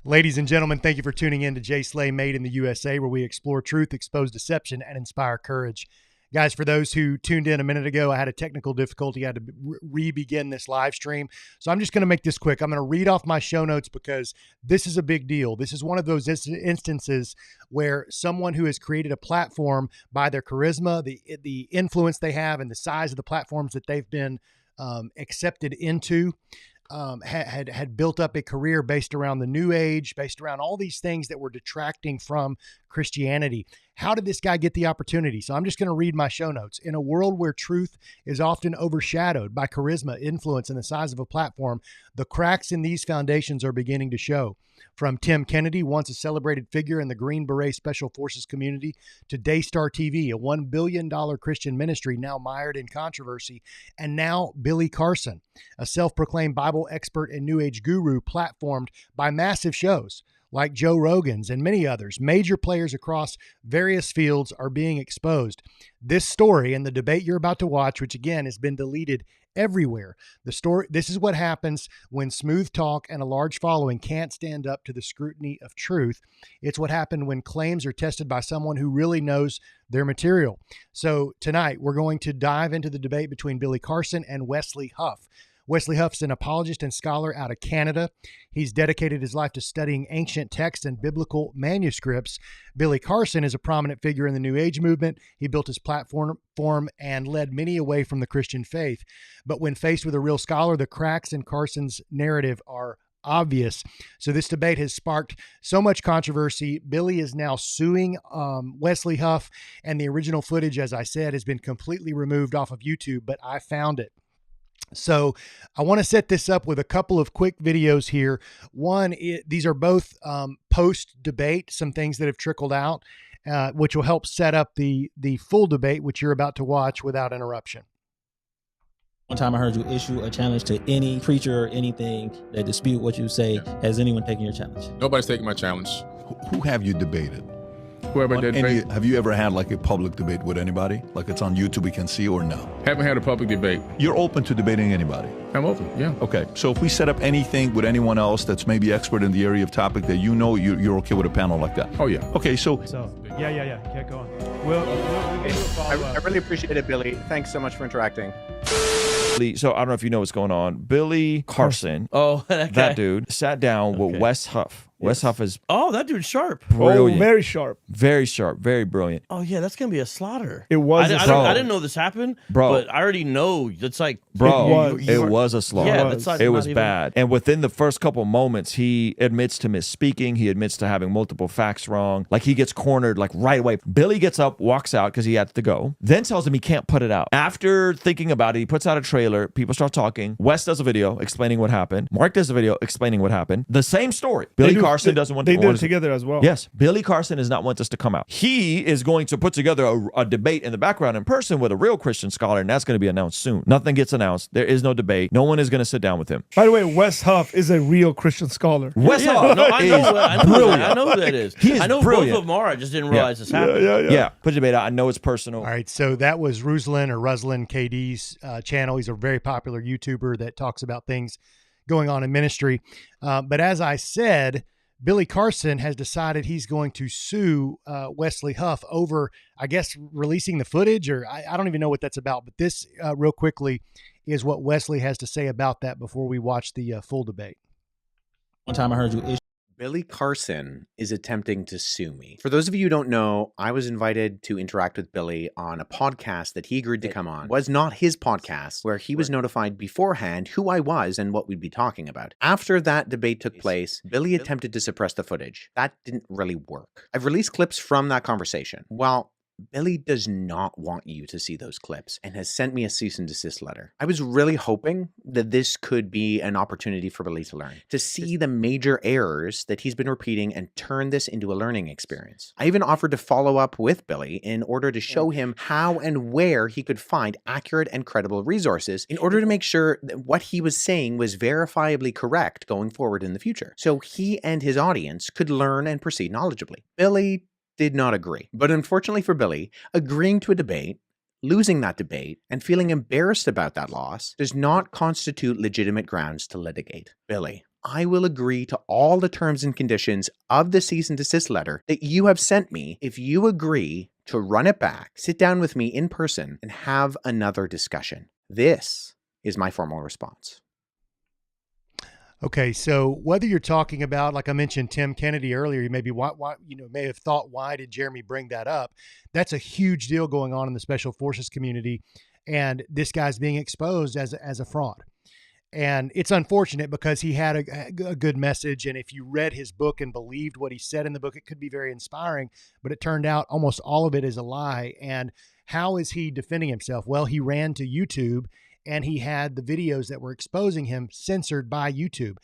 Ladies and gentlemen, thank you for tuning in to Jay Slay Made in the USA, where we explore truth, expose deception, and inspire courage. Guys, for those who tuned in a minute ago, I had a technical difficulty. I had to re-begin this live stream. So I'm just going to make this quick. I'm going to read off my show notes because this is a big deal. This is one of those instances where someone who has created a platform by their charisma, the influence they have, and the size of the platforms that they've been accepted into, had built up a career based around the New Age, based around all these things that were detracting from Christianity. How did this guy get the opportunity? So I'm just going to read my show notes. In a world where truth is often overshadowed by charisma, influence, and the size of a platform, the cracks in these foundations are beginning to show. From Tim Kennedy, once a celebrated figure in the Green Beret Special Forces community, to Daystar TV, a $1 billion Christian ministry now mired in controversy, and now Billy Carson, a self-proclaimed Bible expert and New Age guru platformed by massive shows like Joe Rogan's and many others. Major players across various fields are being exposed. This story and the debate you're about to watch, which again has been deleted everywhere. This is what happens when smooth talk and a large following can't stand up to the scrutiny of truth. It's what happened when claims are tested by someone who really knows their material. So tonight we're going to dive into the debate between Billy Carson and Wesley Huff. Wesley Huff's an apologist and scholar out of Canada. He's dedicated his life to studying ancient texts and biblical manuscripts. Billy Carson is a prominent figure in the New Age movement. He built his platform and led many away from the Christian faith. But when faced with a real scholar, the cracks in Carson's narrative are obvious. So this debate has sparked so much controversy. Billy is now suing Wesley Huff, and the original footage, as I said, has been completely removed off of YouTube, but I found it. So I want to set this up with a couple of quick videos here. One, these are both post-debate, some things that have trickled out, which will help set up the full debate, which you're about to watch without interruption. One time I heard you issue a challenge to any preacher or anything that dispute what you say. Yeah. Has anyone taken your challenge? Nobody's taking my challenge. Who have you debated? Whoever did debate. Have you ever had like a public debate with anybody? Like it's on YouTube, we can see, or no? Haven't had a public debate. You're open to debating anybody? I'm open, yeah. Okay, so if we set up anything with anyone else that's maybe expert in the area of topic that you know, you're okay with a panel like that? Oh, yeah. Okay, so yeah. Yeah, go on. We'll get you a follow-up. I really appreciate it, Billy. Thanks so much for interacting. So I don't know if you know what's going on. Billy Carson, that dude, sat down with Wes Huff. Wes Huff is that dude's sharp. Brilliant. Oh, very sharp. Very sharp, very brilliant. Oh yeah, that's gonna be a slaughter. It was. I didn't know this happened, bro. But I already know it's like, bro. It was a slaughter. Yeah, that's not, it was even bad. And within the first couple moments, he admits to misspeaking. He admits to having multiple facts wrong. Like he gets cornered like right away. Billy gets up, walks out because he had to go. Then tells him he can't put it out. After thinking about it, he puts out a trailer. People start talking. Wes does a video explaining what happened. Mark does a video explaining what happened. The same story. Billy Carson doesn't want to. They do it together as well. Yes, Billy Carson does not want this to come out. He is going to put together a debate in the background in person with a real Christian scholar, and that's going to be announced soon. Nothing gets announced. There is no debate. No one is going to sit down with him. By the way, Wes Huff is a real Christian scholar. Wes Huff I know who that is. He is I know brilliant. both of them are. I just didn't realize this happened. Yeah, put the debate out. I know it's personal. All right, so that was Ruslan KD's channel. He's a very popular YouTuber that talks about things going on in ministry. But as I said, Billy Carson has decided he's going to sue Wesley Huff over, I guess, releasing the footage, or I don't even know what that's about. But this, real quickly, is what Wesley has to say about that before we watch the full debate. One time I heard you issue. Billy Carson is attempting to sue me. For those of you who don't know, I was invited to interact with Billy on a podcast that he agreed to come on. It was not his podcast, where he was notified beforehand who I was and what we'd be talking about. After that debate took place, Billy attempted to suppress the footage. That didn't really work. I've released clips from that conversation. Well, Billy does not want you to see those clips and has sent me a cease and desist letter. I was really hoping that this could be an opportunity for Billy to learn, to see the major errors that he's been repeating and turn this into a learning experience. I even offered to follow up with Billy in order to show him how and where he could find accurate and credible resources in order to make sure that what he was saying was verifiably correct going forward in the future, so he and his audience could learn and proceed knowledgeably. Billy did not agree. But unfortunately for Billy, agreeing to a debate, losing that debate, and feeling embarrassed about that loss does not constitute legitimate grounds to litigate. Billy, I will agree to all the terms and conditions of the cease and desist letter that you have sent me if you agree to run it back, sit down with me in person, and have another discussion. This is my formal response. Okay, so whether you're talking about, like I mentioned, Tim Kennedy earlier, you maybe may have thought, why did Jeremy bring that up? That's a huge deal going on in the special forces community, and this guy's being exposed as a fraud. And it's unfortunate because he had a good message, and if you read his book and believed what he said in the book, it could be very inspiring. But it turned out almost all of it is a lie. And how is he defending himself? Well, he ran to YouTube, and he had the videos that were exposing him censored by YouTube.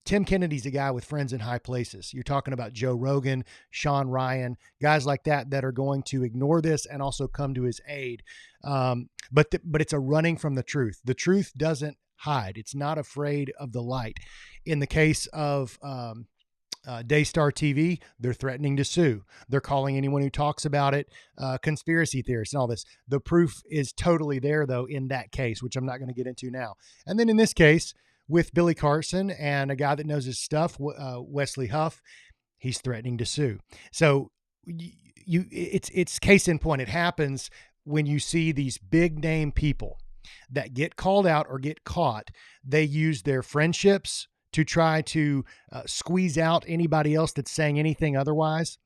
Tim Kennedy's a guy with friends in high places. You're talking about Joe Rogan, Sean Ryan, guys like that are going to ignore this and also come to his aid. But it's a running from the truth. The truth doesn't hide. It's not afraid of the light. In the case of Daystar TV, they're threatening to sue. They're calling anyone who talks about it conspiracy theorists and all this. The proof is totally there, though, in that case, which I'm not going to get into now. And then in this case, with Billy Carson and a guy that knows his stuff, Wesley Huff, he's threatening to sue. So it's case in point. It happens when you see these big name people that get called out or get caught. They use their friendships to try to squeeze out anybody else that's saying anything otherwise.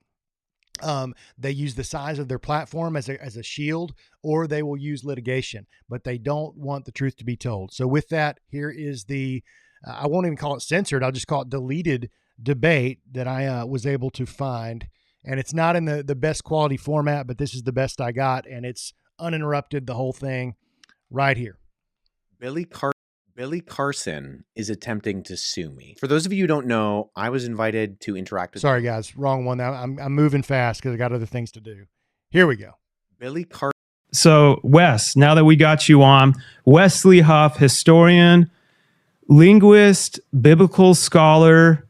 They use the size of their platform as a shield, or they will use litigation, but they don't want the truth to be told. So with that, here is the, I won't even call it censored. I'll just call it deleted debate that I was able to find. And it's not in the best quality format, but this is the best I got. And it's uninterrupted, the whole thing right here. Billy Carson is attempting to sue me. For those of you who don't know, I was invited to interact with... Sorry, guys. Wrong one. I'm moving fast because I got other things to do. Here we go. Billy Carson. So, Wes, now that we got you on, Wesley Huff, historian, linguist, biblical scholar,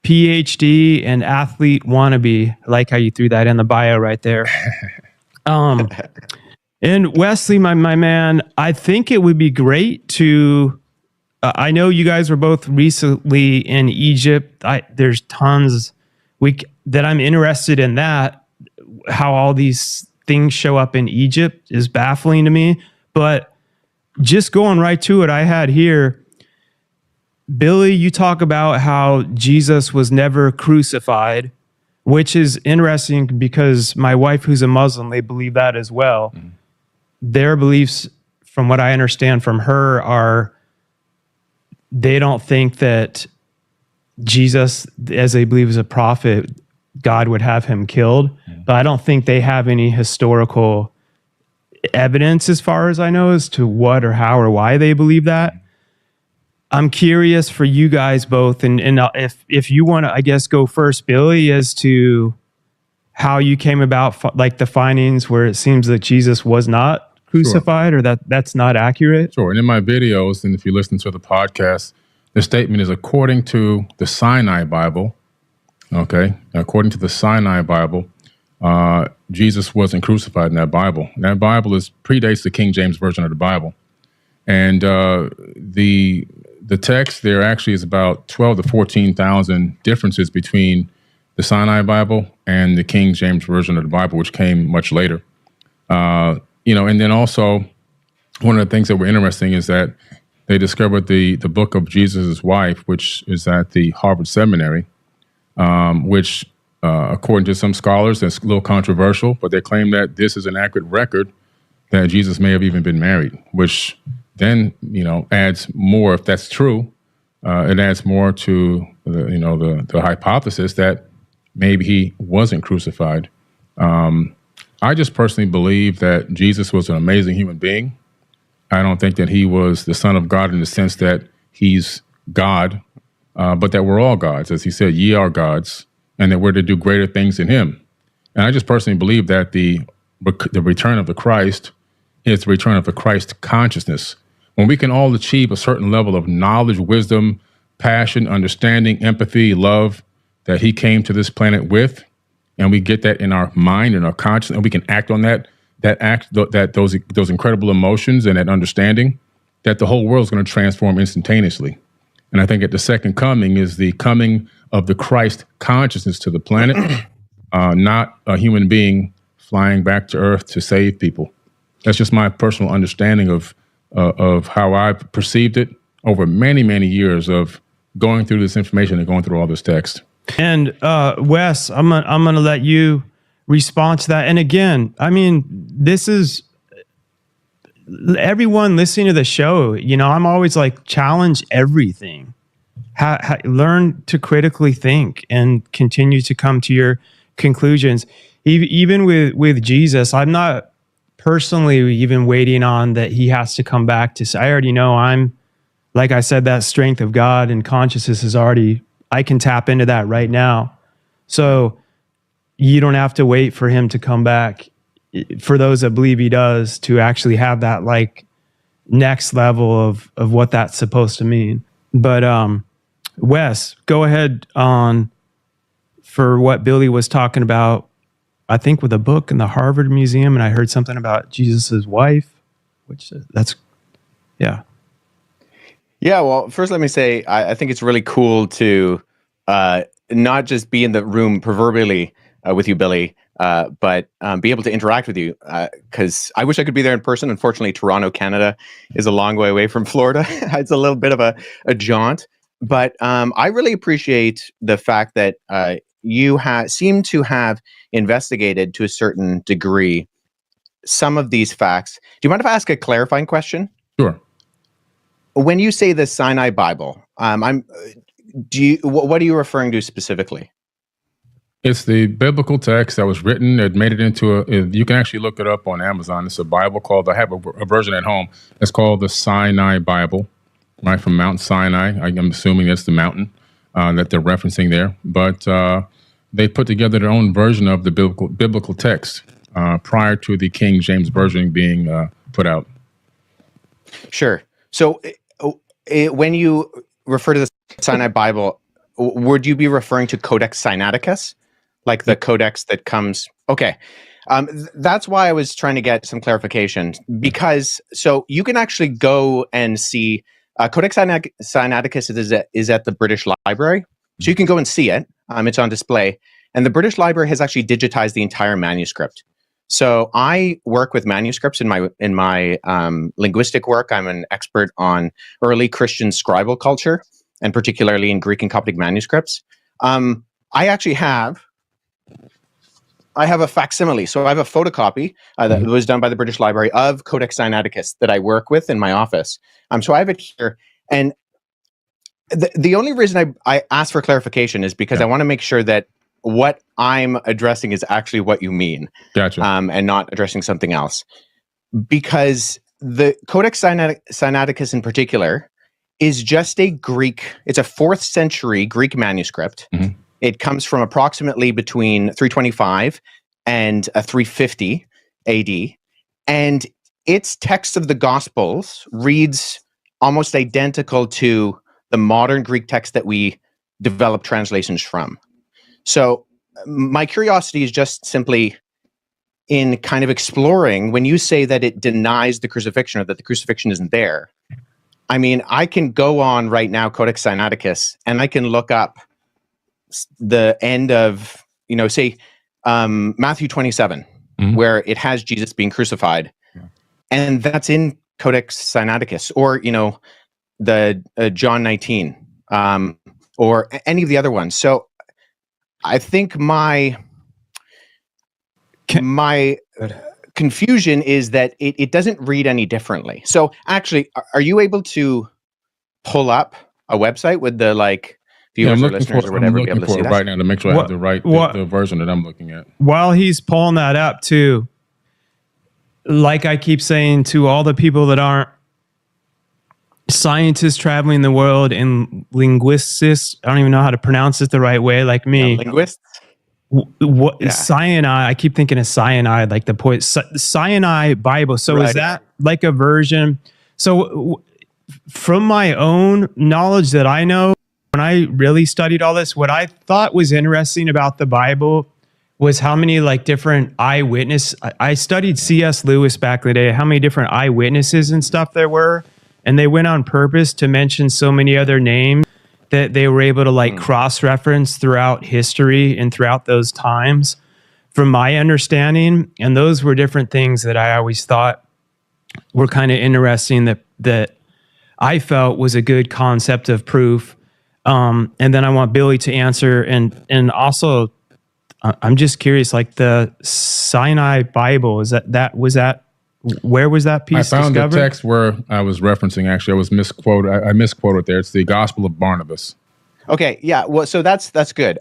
PhD, and athlete wannabe. I like how you threw that in the bio right there. And Wesley, my man, I think it would be great to, I know you guys were both recently in Egypt. There's tons that I'm interested in that. How all these things show up in Egypt is baffling to me. But just going right to it, I had here, Billy, you talk about how Jesus was never crucified, which is interesting because my wife, who's a Muslim, they believe that as well. Mm-hmm. Their beliefs, from what I understand from her, are they don't think that Jesus, as they believe is a prophet, God would have him killed. Mm-hmm. But I don't think they have any historical evidence, as far as I know, as to what or how or why they believe that. Mm-hmm. I'm curious for you guys both, and if you want to, I guess, go first, Billy, as to how you came about, like the findings where it seems that Jesus was not crucified, sure, or that's not accurate. Sure. And in my videos, and if you listen to the podcast, the statement is according to the Sinai Bible. Okay, according to the Sinai Bible, Jesus wasn't crucified in that Bible. And that Bible predates the King James Version of the Bible, and the text there actually is about 12 to 14,000 differences between the Sinai Bible and the King James Version of the Bible, which came much later. And then also one of the things that were interesting is that they discovered the book of Jesus' wife, which is at the Harvard Seminary, which according to some scholars, it's a little controversial, but they claim that this is an accurate record that Jesus may have even been married, which then, adds more, if that's true, it adds more to the hypothesis that maybe he wasn't crucified. I just personally believe that Jesus was an amazing human being. I don't think that he was the Son of God in the sense that he's God, but that we're all gods. As he said, ye are gods, and that we're to do greater things in him. And I just personally believe that the return of the Christ is the return of the Christ consciousness. When we can all achieve a certain level of knowledge, wisdom, passion, understanding, empathy, love that he came to this planet with, and we get that in our mind and our conscience, and we can act on those incredible emotions and that understanding, that the whole world is going to transform instantaneously. And I think at the second coming is the coming of the Christ consciousness to the planet, not a human being flying back to Earth to save people. That's just my personal understanding of how I've perceived it over many, many years of going through this information and going through all this text. And Wes, I'm gonna let you respond to that. And again, I mean, this is everyone listening to the show. You know, I'm always like, challenge everything. Learn to critically think and continue to come to your conclusions. Even with Jesus, I'm not personally even waiting on that he has to come back to say, I already know like I said, that strength of God and consciousness is already, I can tap into that right now. So you don't have to wait for him to come back. For those that believe he does, to actually have that like next level of what that's supposed to mean. But Wes, go ahead on for what Billy was talking about, I think with a book in the Harvard Museum, and I heard something about Jesus's wife, which that's, yeah. Yeah, well, first let me say, I think it's really cool to not just be in the room proverbially with you, Billy, but be able to interact with you, because I wish I could be there in person. Unfortunately, Toronto, Canada is a long way away from Florida. It's a little bit of a jaunt. But I really appreciate the fact that you seem to have investigated to a certain degree some of these facts. Do you mind if I ask a clarifying question? Sure. When you say the Sinai Bible, what are you referring to specifically? It's the biblical text that was written. It made it into you can actually look it up on Amazon. It's a Bible called, I have a version at home. It's called the Sinai Bible, right, from Mount Sinai. I'm assuming that's the mountain that they're referencing there. But they put together their own version of the biblical text prior to the King James Version being put out. Sure. So when you refer to the Sinai Bible, would you be referring to Codex Sinaiticus? Like the codex that comes... Okay. That's why I was trying to get some clarification, because so you can actually go and see Codex Sinaiticus is at the British Library. So you can go and see it. It's on display. And the British Library has actually digitized the entire manuscript. So I work with manuscripts in my linguistic work. I'm an expert on early Christian scribal culture, and particularly in Greek and Coptic manuscripts. I actually have a facsimile. So I have a photocopy that was done by the British Library of Codex Sinaiticus that I work with in my office. So I have it here. And the only reason I asked for clarification is because I want to make sure that what I'm addressing is actually what you mean. Gotcha. And not addressing something else. Because the Codex Sinaiticus in particular is just it's a 4th century Greek manuscript. Mm-hmm. It comes from approximately between 325 and 350 AD. And its text of the Gospels reads almost identical to the modern Greek text that we develop translations from. So my curiosity is just simply in kind of exploring, when you say that it denies the crucifixion or that the crucifixion isn't there, I mean, I can go on right now, Codex Sinaiticus, and I can look up the end of, say, Matthew 27, where it has Jesus being crucified. Yeah. And that's in Codex Sinaiticus, or, the John 19, or any of the other ones. So I think my confusion is that it doesn't read any differently. So actually, are you able to pull up a website with the viewers or listeners or whatever? I'm looking for it right now to make sure I have the version that I'm looking at. While he's pulling that up too, like I keep saying to all the people that aren't scientists traveling the world and linguists, I don't even know how to pronounce it the right way, like me. Yeah, linguists? Cyanide, I keep thinking of cyanide, like the Sinai Bible. So is that like a version? So from my own knowledge that I know, when I really studied all this, what I thought was interesting about the Bible was how many different eyewitness. I studied C.S. Lewis back in the day, how many different eyewitnesses and stuff there were. And they went on purpose to mention so many other names that they were able to like cross-reference throughout history and throughout those times, from my understanding. And those were different things that I always thought were kind of interesting, that I felt was a good concept of proof. And then I want Billy to answer, and also I'm just curious, like the Sinai Bible, where was that piece I found discovered? the text where I was referencing. Actually, I was misquoted. I misquoted there. It's the Gospel of Barnabas. Okay, yeah. Well, so that's good.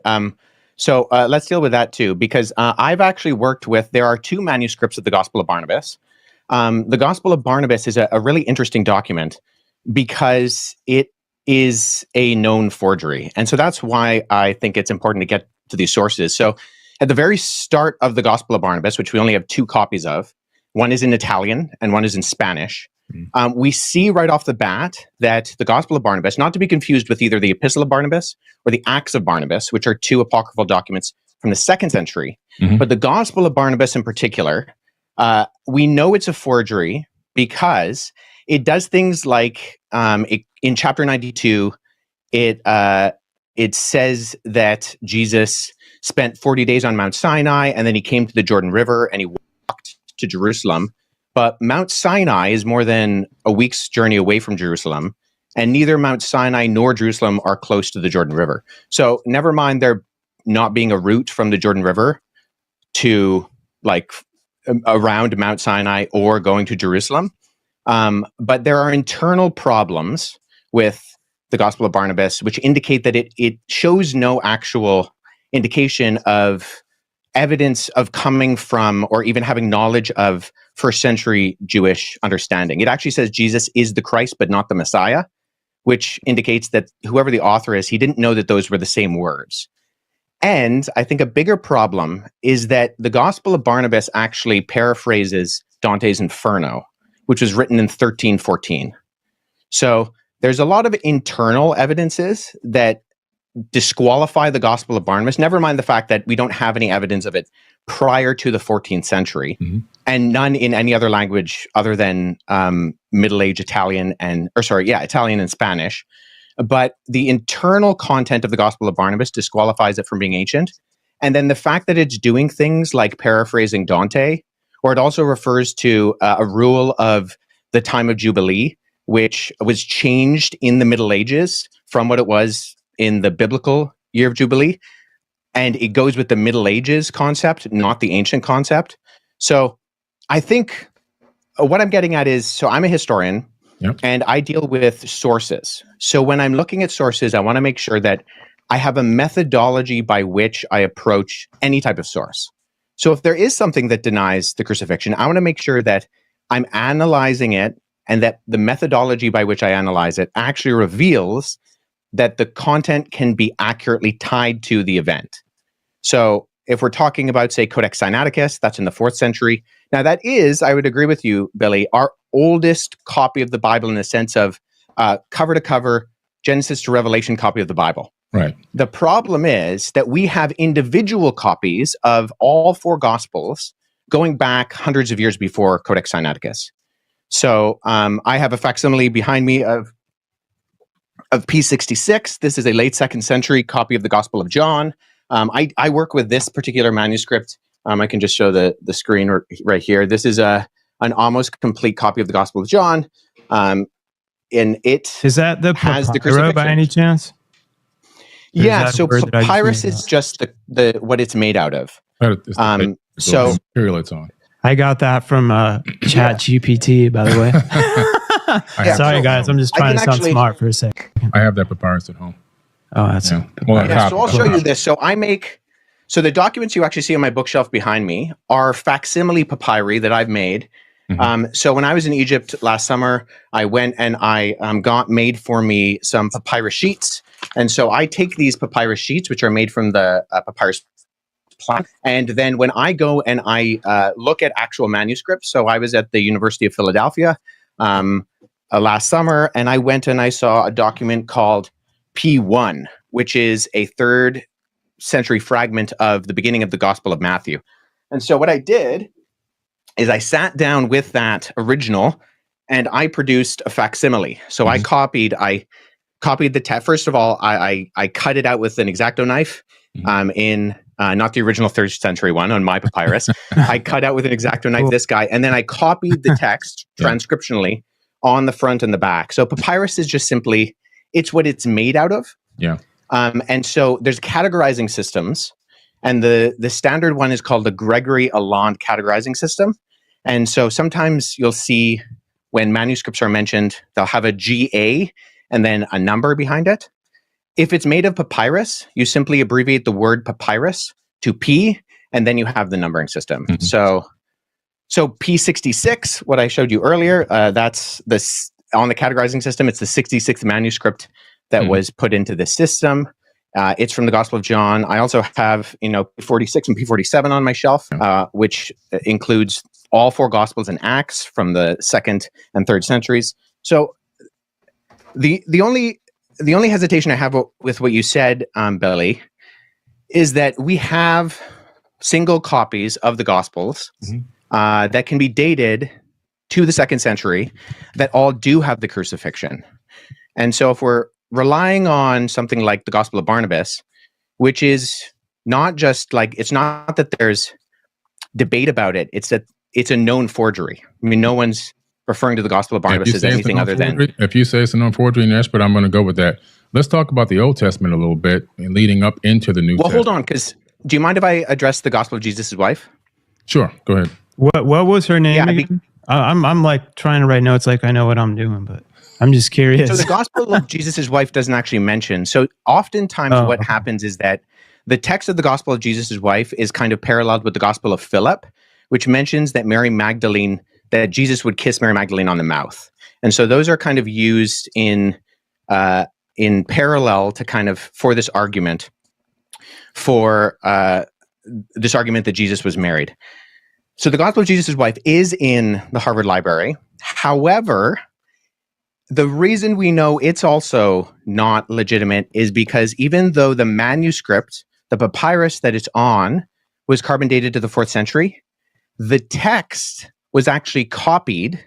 So let's deal with that too, because I've actually worked with. There are 2 manuscripts of the Gospel of Barnabas. The Gospel of Barnabas is a really interesting document because it is a known forgery, and so that's why I think it's important to get to these sources. So, at the very start of the Gospel of Barnabas, which we only have 2 copies of, one is in Italian and one is in Spanish. We see right off the bat that the Gospel of Barnabas, not to be confused with either the Epistle of Barnabas or the Acts of Barnabas, which are 2 apocryphal documents from the 2nd century, but the Gospel of Barnabas in particular, we know it's a forgery because it does things like in chapter 92, it says that Jesus spent 40 days on Mount Sinai, and then he came to the Jordan River and he walked to Jerusalem. But Mount Sinai is more than a week's journey away from Jerusalem, and neither Mount Sinai nor Jerusalem are close to the Jordan River. So never mind there not being a route from the Jordan River to like around Mount Sinai or going to Jerusalem. But there are internal problems with the Gospel of Barnabas, which indicate that it shows no actual indication of evidence of coming from or even having knowledge of first century Jewish understanding. It actually says Jesus is the Christ, but not the Messiah, which indicates that whoever the author is, he didn't know that those were the same words. And I think a bigger problem is that the Gospel of Barnabas actually paraphrases Dante's Inferno, which was written in 1314. So there's a lot of internal evidences that disqualify the Gospel of Barnabas, never mind the fact that we don't have any evidence of it prior to the 14th century, and none in any other language other than Middle Age Italian Italian and Spanish. But the internal content of the Gospel of Barnabas disqualifies it from being ancient. And then the fact that it's doing things like paraphrasing Dante, or it also refers to a rule of the time of Jubilee, which was changed in the Middle Ages from what it was in the biblical year of Jubilee. And it goes with the Middle Ages concept, not the ancient concept. So I think what I'm getting at is, so I'm a historian, and I deal with sources. So when I'm looking at sources, I want to make sure that I have a methodology by which I approach any type of source. So if there is something that denies the crucifixion, I want to make sure that I'm analyzing it and that the methodology by which I analyze it actually reveals that the content can be accurately tied to the event. So if we're talking about, say, Codex Sinaiticus, that's in the 4th century. Now that is, I would agree with you, Billy, our oldest copy of the Bible in the sense of cover to cover, Genesis to Revelation copy of the Bible. Right. The problem is that we have individual copies of all 4 Gospels going back hundreds of years before Codex Sinaiticus. So I have a facsimile behind me of P66. This is a late 2nd century copy of the Gospel of John. I work with this particular manuscript. I can just show the screen right here. This is an almost complete copy of the Gospel of John. And it is that the has the papyrus by any chance? Yeah, so papyrus is just the what it's made out of. So material it's on. I got that from Chat GPT, by the way. Sorry, guys. I'm just trying to sound smart for a second. I have that papyrus at home. Oh, that's so I'll show you this. So the documents you actually see on my bookshelf behind me are facsimile papyri that I've made. So when I was in Egypt last summer, I went and I got made for me some papyrus sheets. And so I take these papyrus sheets, which are made from the papyrus plant. And then when I go and I look at actual manuscripts, so I was at the University of Philadelphia last summer, and I went and I saw a document called P1, which is a 3rd century fragment of the beginning of the Gospel of Matthew. And so what I did is I sat down with that original and I produced a facsimile. So I copied the text. First of all, I cut it out with an X-Acto knife in not the original 3rd century one on my papyrus. I cut out with an X-Acto knife this guy, and then I copied the text transcriptionally on the front and the back. So papyrus is just simply, it's what it's made out of. Yeah. And so there's categorizing systems, and the standard one is called the Gregory Alland categorizing system. And so sometimes you'll see when manuscripts are mentioned, they'll have a GA and then a number behind it. If it's made of papyrus, you simply abbreviate the word papyrus to P, and then you have the numbering system. So P66, what I showed you earlier, that's this on the categorizing system. It's the 66th manuscript that was put into the system. It's from the Gospel of John. I also have, P46 and P47 on my shelf, which includes all 4 Gospels and Acts from the 2nd and 3rd centuries. So the only hesitation I have with what you said, Billy, is that we have single copies of the Gospels that can be dated to the 2nd century that all do have the crucifixion. And so if we're relying on something like the Gospel of Barnabas, which is not just like, it's not that there's debate about it, it's that it's a known forgery. I mean, no one's referring to the Gospel of Barnabas as anything other than... If you say it's a known forgery, and yes, but I'm going to go with that. Let's talk about the Old Testament a little bit and leading up into the New Testament. Well, hold on, because do you mind if I address the Gospel of Jesus' wife? Sure, go ahead. What was her name again? I'm like trying to write notes like I know what I'm doing, but I'm just curious. So the Gospel of Jesus' wife doesn't actually mention. So oftentimes what happens is that the text of the Gospel of Jesus' wife is kind of paralleled with the Gospel of Philip, which mentions that that Jesus would kiss Mary Magdalene on the mouth. And so those are kind of used in parallel to kind of for this argument that Jesus was married. So the Gospel of Jesus' wife is in the Harvard Library. However, the reason we know it's also not legitimate is because even though the manuscript, the papyrus that it's on, was carbon dated to the 4th century, the text was actually copied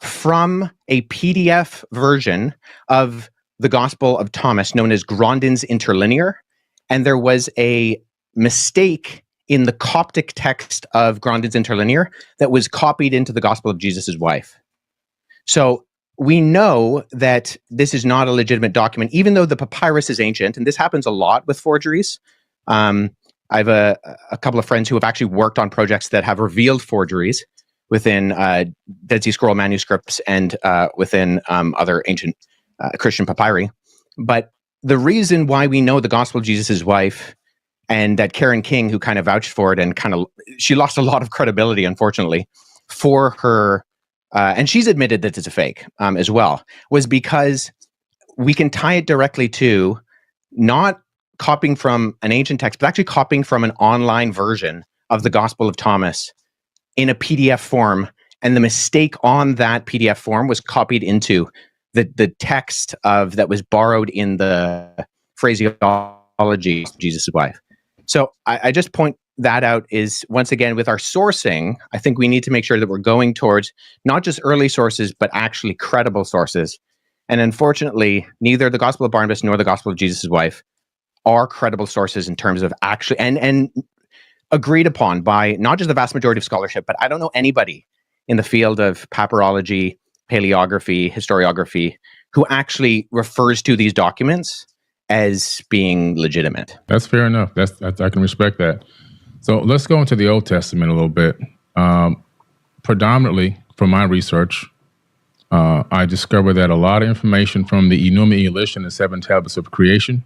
from a PDF version of the Gospel of Thomas known as Grandin's Interlinear, and there was a mistake in the Coptic text of Grandin's Interlinear that was copied into the Gospel of Jesus' wife. So we know that this is not a legitimate document, even though the papyrus is ancient, and this happens a lot with forgeries. I have a couple of friends who have actually worked on projects that have revealed forgeries within Dead Sea Scroll manuscripts and within other ancient Christian papyri. But the reason why we know the Gospel of Jesus' wife, and that Karen King, who kind of vouched for it and she lost a lot of credibility, unfortunately, for her, and she's admitted that it's a fake as well, was because we can tie it directly to not copying from an ancient text, but actually copying from an online version of the Gospel of Thomas in a PDF form, and the mistake on that PDF form was copied into the text that was borrowed in the phraseology of Jesus' wife. So I just point that out is, once again, with our sourcing, I think we need to make sure that we're going towards not just early sources, but actually credible sources. And unfortunately, neither the Gospel of Barnabas nor the Gospel of Jesus' wife are credible sources in terms of actually, and agreed upon by not just the vast majority of scholarship, but I don't know anybody in the field of papyrology, paleography, historiography, who actually refers to these documents as being legitimate. That's fair enough. I can respect that. So let's go into the Old Testament a little bit. Predominantly, from my research, I discovered that a lot of information from the Enuma Elish and the 7 Tablets of Creation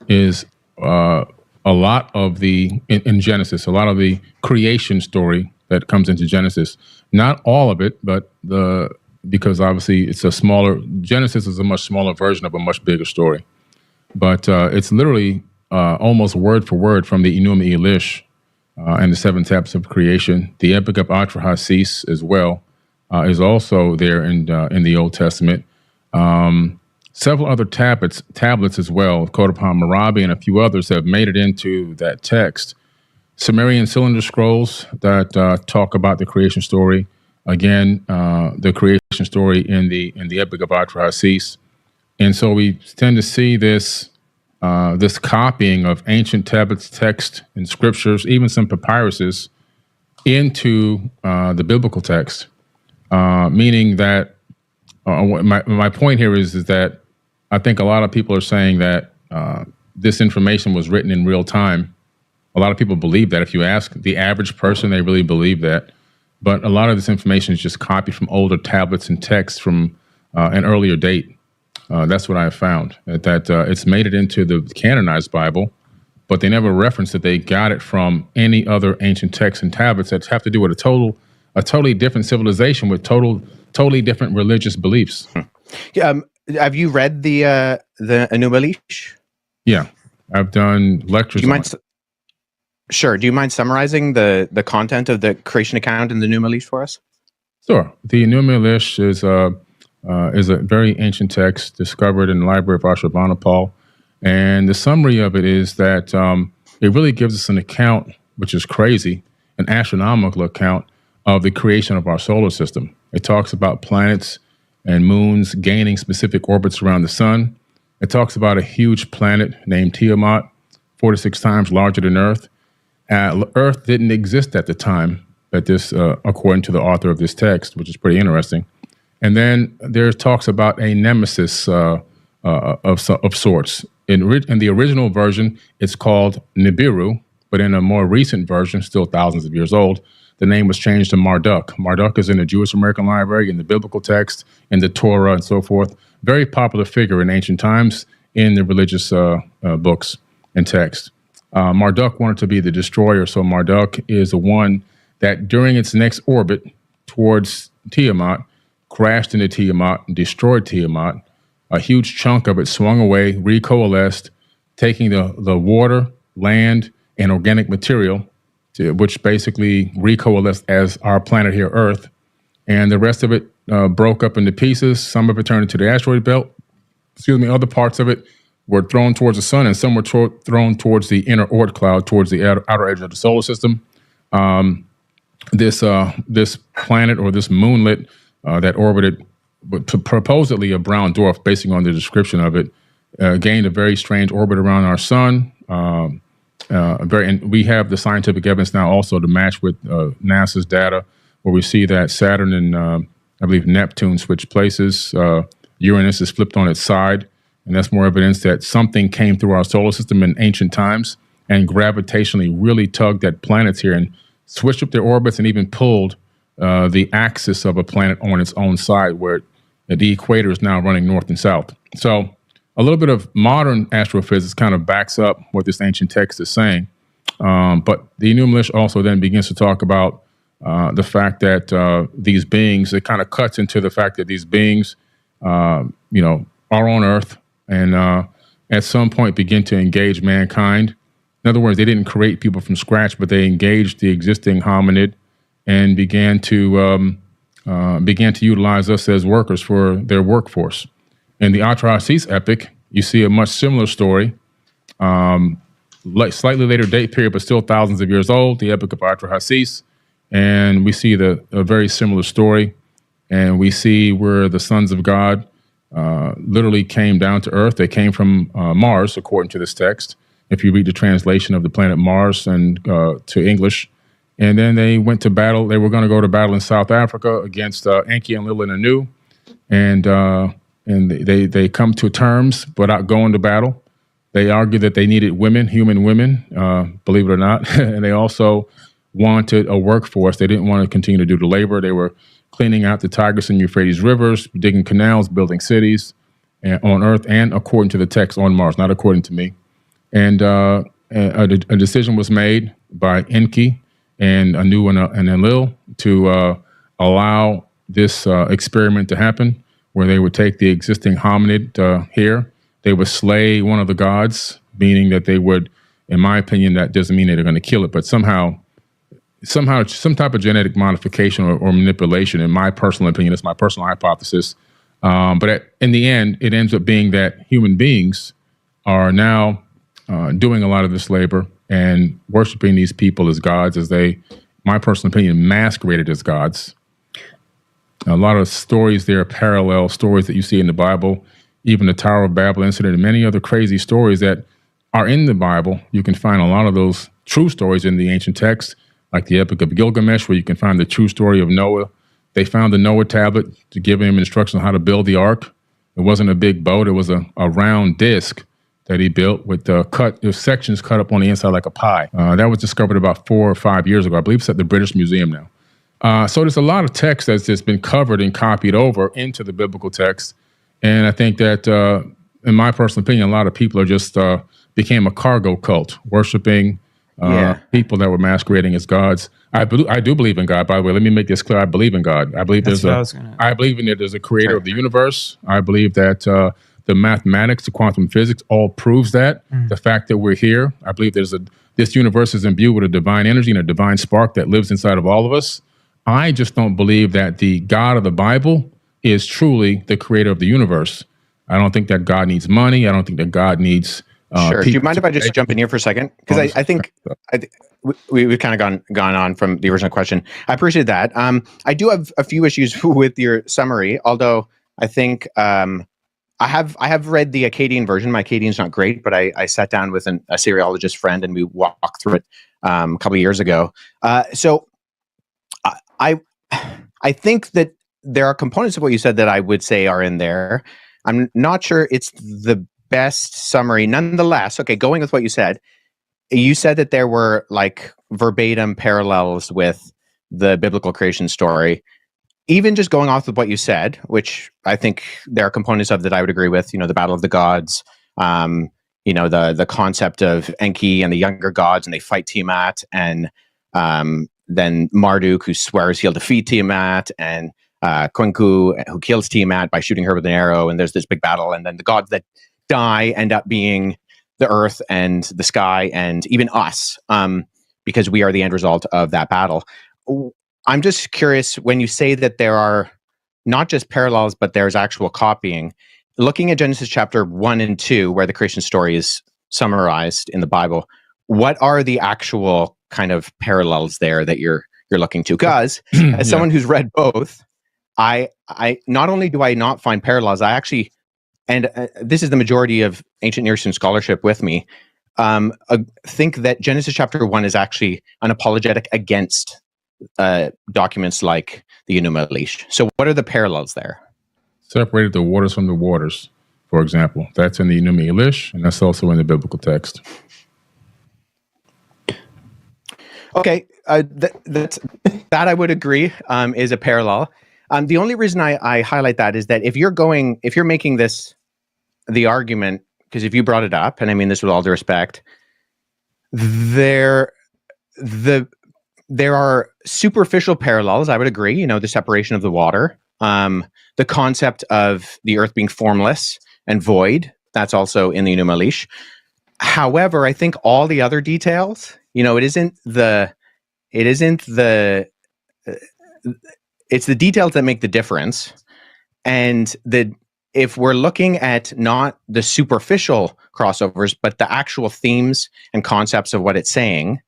is a lot of in Genesis, a lot of the creation story that comes into Genesis. Not all of it, but because obviously Genesis is a much smaller version of a much bigger story. But it's literally almost word for word from the Enuma Elish and the 7 Tablets of Creation. The Epic of Atra-Hasis as well is also there in the Old Testament. Several other tablets as well, Code of Hammurabi and a few others have made it into that text. Sumerian cylinder scrolls that talk about the creation story. again, the creation story in the Epic of Atrahasis. And so we tend to see this this copying of ancient tablets, text, and scriptures, even some papyruses, into the biblical text, meaning that my point here is that I think a lot of people are saying that this information was written in real time. A lot of people believe that. If you ask the average person, they really believe that. But a lot of this information is just copied from older tablets and texts from an earlier date. That's what I found, that it's made it into the canonized Bible, but they never reference that they got it from any other ancient texts and tablets that have to do with a totally different civilization with totally different religious beliefs. Yeah, have you read the Enuma? Yeah, I've done lectures. Sure. Do you mind summarizing the content of the creation account in the Enuma for us? Sure. The Enuma is a very ancient text discovered in the Library of Ashurbanipal. And the summary of it is that it really gives us an account, which is crazy, an astronomical account of the creation of our solar system. It talks about planets and moons gaining specific orbits around the sun. It talks about a huge planet named Tiamat, 46 times larger than Earth. Earth didn't exist at the time that this, according to the author of this text, which is pretty interesting. And then there talks about a nemesis of sorts. In the original version, it's called Nibiru, but in a more recent version, still thousands of years old, the name was changed to Marduk. Marduk is in the Jewish American Library, in the biblical text, in the Torah, and so forth. Very popular figure in ancient times in the religious books and texts. Marduk wanted to be the destroyer, so Marduk is the one that during its next orbit towards Tiamat, crashed into Tiamat and destroyed Tiamat. A huge chunk of it swung away, recoalesced, taking the water, land, and organic material, which basically recoalesced as our planet here, Earth. And the rest of it broke up into pieces. Some of it turned into the asteroid belt. Other parts of it were thrown towards the sun, and some were thrown towards the inner Oort cloud, towards the outer edge of the solar system. This planet, or this moonlet, that orbited supposedly a brown dwarf, basing on the description of it, gained a very strange orbit around our sun. And we have the scientific evidence now also to match with NASA's data, where we see that Saturn and I believe Neptune switch places. Uranus is flipped on its side, and that's more evidence that something came through our solar system in ancient times and gravitationally really tugged at planets here and switched up their orbits and even pulled the axis of a planet on its own side, where the equator is now running north and south. So a little bit of modern astrophysics kind of backs up what this ancient text is saying. But the Enuma also then begins to talk about the fact that these beings, it kind of cuts into the fact that these beings, are on Earth and at some point begin to engage mankind. In other words, they didn't create people from scratch, but they engaged the existing hominid and began to utilize us as workers for their workforce. In the Atrahasis epic, you see a much similar story, slightly later date period, but still thousands of years old, the Epic of Atrahasis. And we see a very similar story. And we see where the sons of God literally came down to Earth. They came from Mars, according to this text. If you read the translation of the planet Mars and to English. And then they went to battle. They were going to go to battle in South Africa against Enki and Lil and Anu. And they come to terms without going to battle. They argue that they needed women, human women, believe it or not. And they also wanted a workforce. They didn't want to continue to do the labor. They were cleaning out the Tigris and Euphrates rivers, digging canals, building cities on Earth, and according to the text on Mars, not according to me. And a decision was made by Enki and Anu and Enlil to allow this experiment to happen, where they would take the existing hominid here. They would slay one of the gods, meaning that they would, in my opinion, that doesn't mean they're going to kill it, but somehow some type of genetic modification or manipulation, in my personal opinion, that's my personal hypothesis. But in the end, it ends up being that human beings are now doing a lot of this labor and worshiping these people as gods, as they, my personal opinion, masqueraded as gods. A lot of stories there, parallel stories that you see in the Bible, even the Tower of Babel incident and many other crazy stories that are in the Bible. You can find a lot of those true stories in the ancient text, like the Epic of Gilgamesh, where you can find the true story of Noah. They found the Noah tablet to give him instructions on how to build the ark. It wasn't a big boat. It was a round disc that he built with sections cut up on the inside like a pie. That was discovered about 4 or 5 years ago. I believe it's at the British Museum now. So there's a lot of text that's just been covered and copied over into the biblical text. And I think that, in my personal opinion, a lot of people are just became a cargo cult, worshiping people that were masquerading as gods. I do believe in God, by the way. Let me make this clear. I believe in God. I believe there's a creator of the universe. I believe that the mathematics, the quantum physics, all proves that. The fact that we're here, I believe this universe is imbued with a divine energy and a divine spark that lives inside of all of us. I just don't believe that the God of the Bible is truly the creator of the universe. I don't think that God needs money. I don't think that God needs sure. Do you mind if I just jump in here for a second? Because I think we've kind of gone on from the original question. I appreciate that. I do have a few issues with your summary, although I think I have read the Akkadian version. My Akkadian's not great, but I sat down with a seriologist friend and we walked through it a couple of years ago. So I think that there are components of what you said that I would say are in there. I'm not sure it's the best summary. Nonetheless, okay, going with what you said that there were like verbatim parallels with the biblical creation story. Even just going off of what you said, which I think there are components of that I would agree with, the Battle of the Gods, the concept of Enki and the younger gods, and they fight Tiamat, and then Marduk, who swears he'll defeat Tiamat, and Quenku, who kills Tiamat by shooting her with an arrow, and there's this big battle, and then the gods that die end up being the earth and the sky and even us, because we are the end result of that battle. I'm just curious, when you say that there are not just parallels, but there's actual copying, looking at Genesis chapter 1 and 2, where the creation story is summarized in the Bible, what are the actual kind of parallels there that you're looking to? Because as someone who's read both, I not only do I not find parallels, I actually, and this is the majority of ancient Near Eastern scholarship with me, think that Genesis chapter 1 is actually an apologetic against documents like the Enuma Elish. So what are the parallels there? Separated the waters from the waters, for example. That's in the Enuma Elish, and that's also in the biblical text. Okay, that I would agree is a parallel. The only reason I highlight that is that if you're making this the argument, because if you brought it up, and I mean this with all due respect, there are superficial parallels. I would agree. The separation of the water, the concept of the earth being formless and void. That's also in the Enuma Elish. However, I think all the other details, it's the details that make the difference. And if we're looking at not the superficial crossovers, but the actual themes and concepts of what it's saying,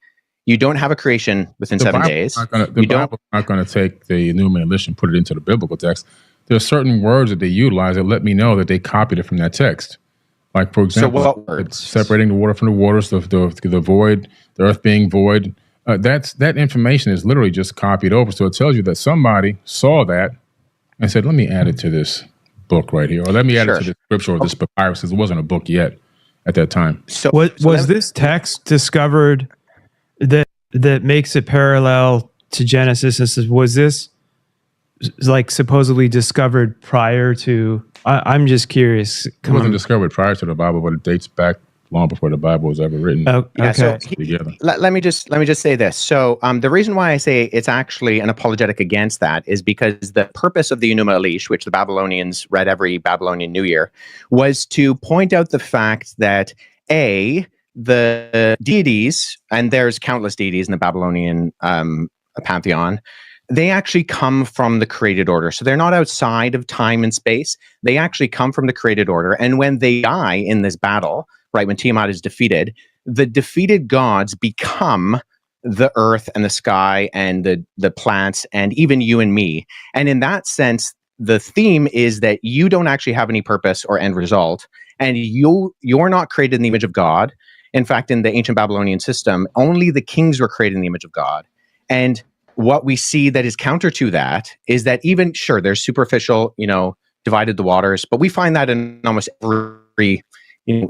you don't have a creation within 7 days. The Bible's not going to take the Enuma Elish and put it into the biblical text. There are certain words that they utilize that let me know that they copied it from that text. Like, for example, what words? Separating the water from the waters, the void, the earth being void. That information is literally just copied over. So it tells you that somebody saw that and said, let me add it to this book right here, or let me add it to the scripture or this papyrus, because it wasn't a book yet at that time. So was this text discovered that makes it parallel to Genesis? Was this like supposedly discovered prior to? I'm just curious. It wasn't discovered prior to the Bible, but it dates back long before the Bible was ever written. Okay. So let me just say this. So the reason why I say it's actually an apologetic against that is because the purpose of the Enuma Elish, which the Babylonians read every Babylonian New Year, was to point out the fact that the deities, and there's countless deities in the Babylonian pantheon, they actually come from the created order. So they're not outside of time and space. They actually come from the created order. And when they die in this battle, right, when Tiamat is defeated, the defeated gods become the earth and the sky and the plants and even you and me. And in that sense, the theme is that you don't actually have any purpose or end result, and you're not created in the image of God. In fact, in the ancient Babylonian system, only the kings were created in the image of God. And what we see that is counter to that is that even, sure, there's superficial, divided the waters, but we find that in almost every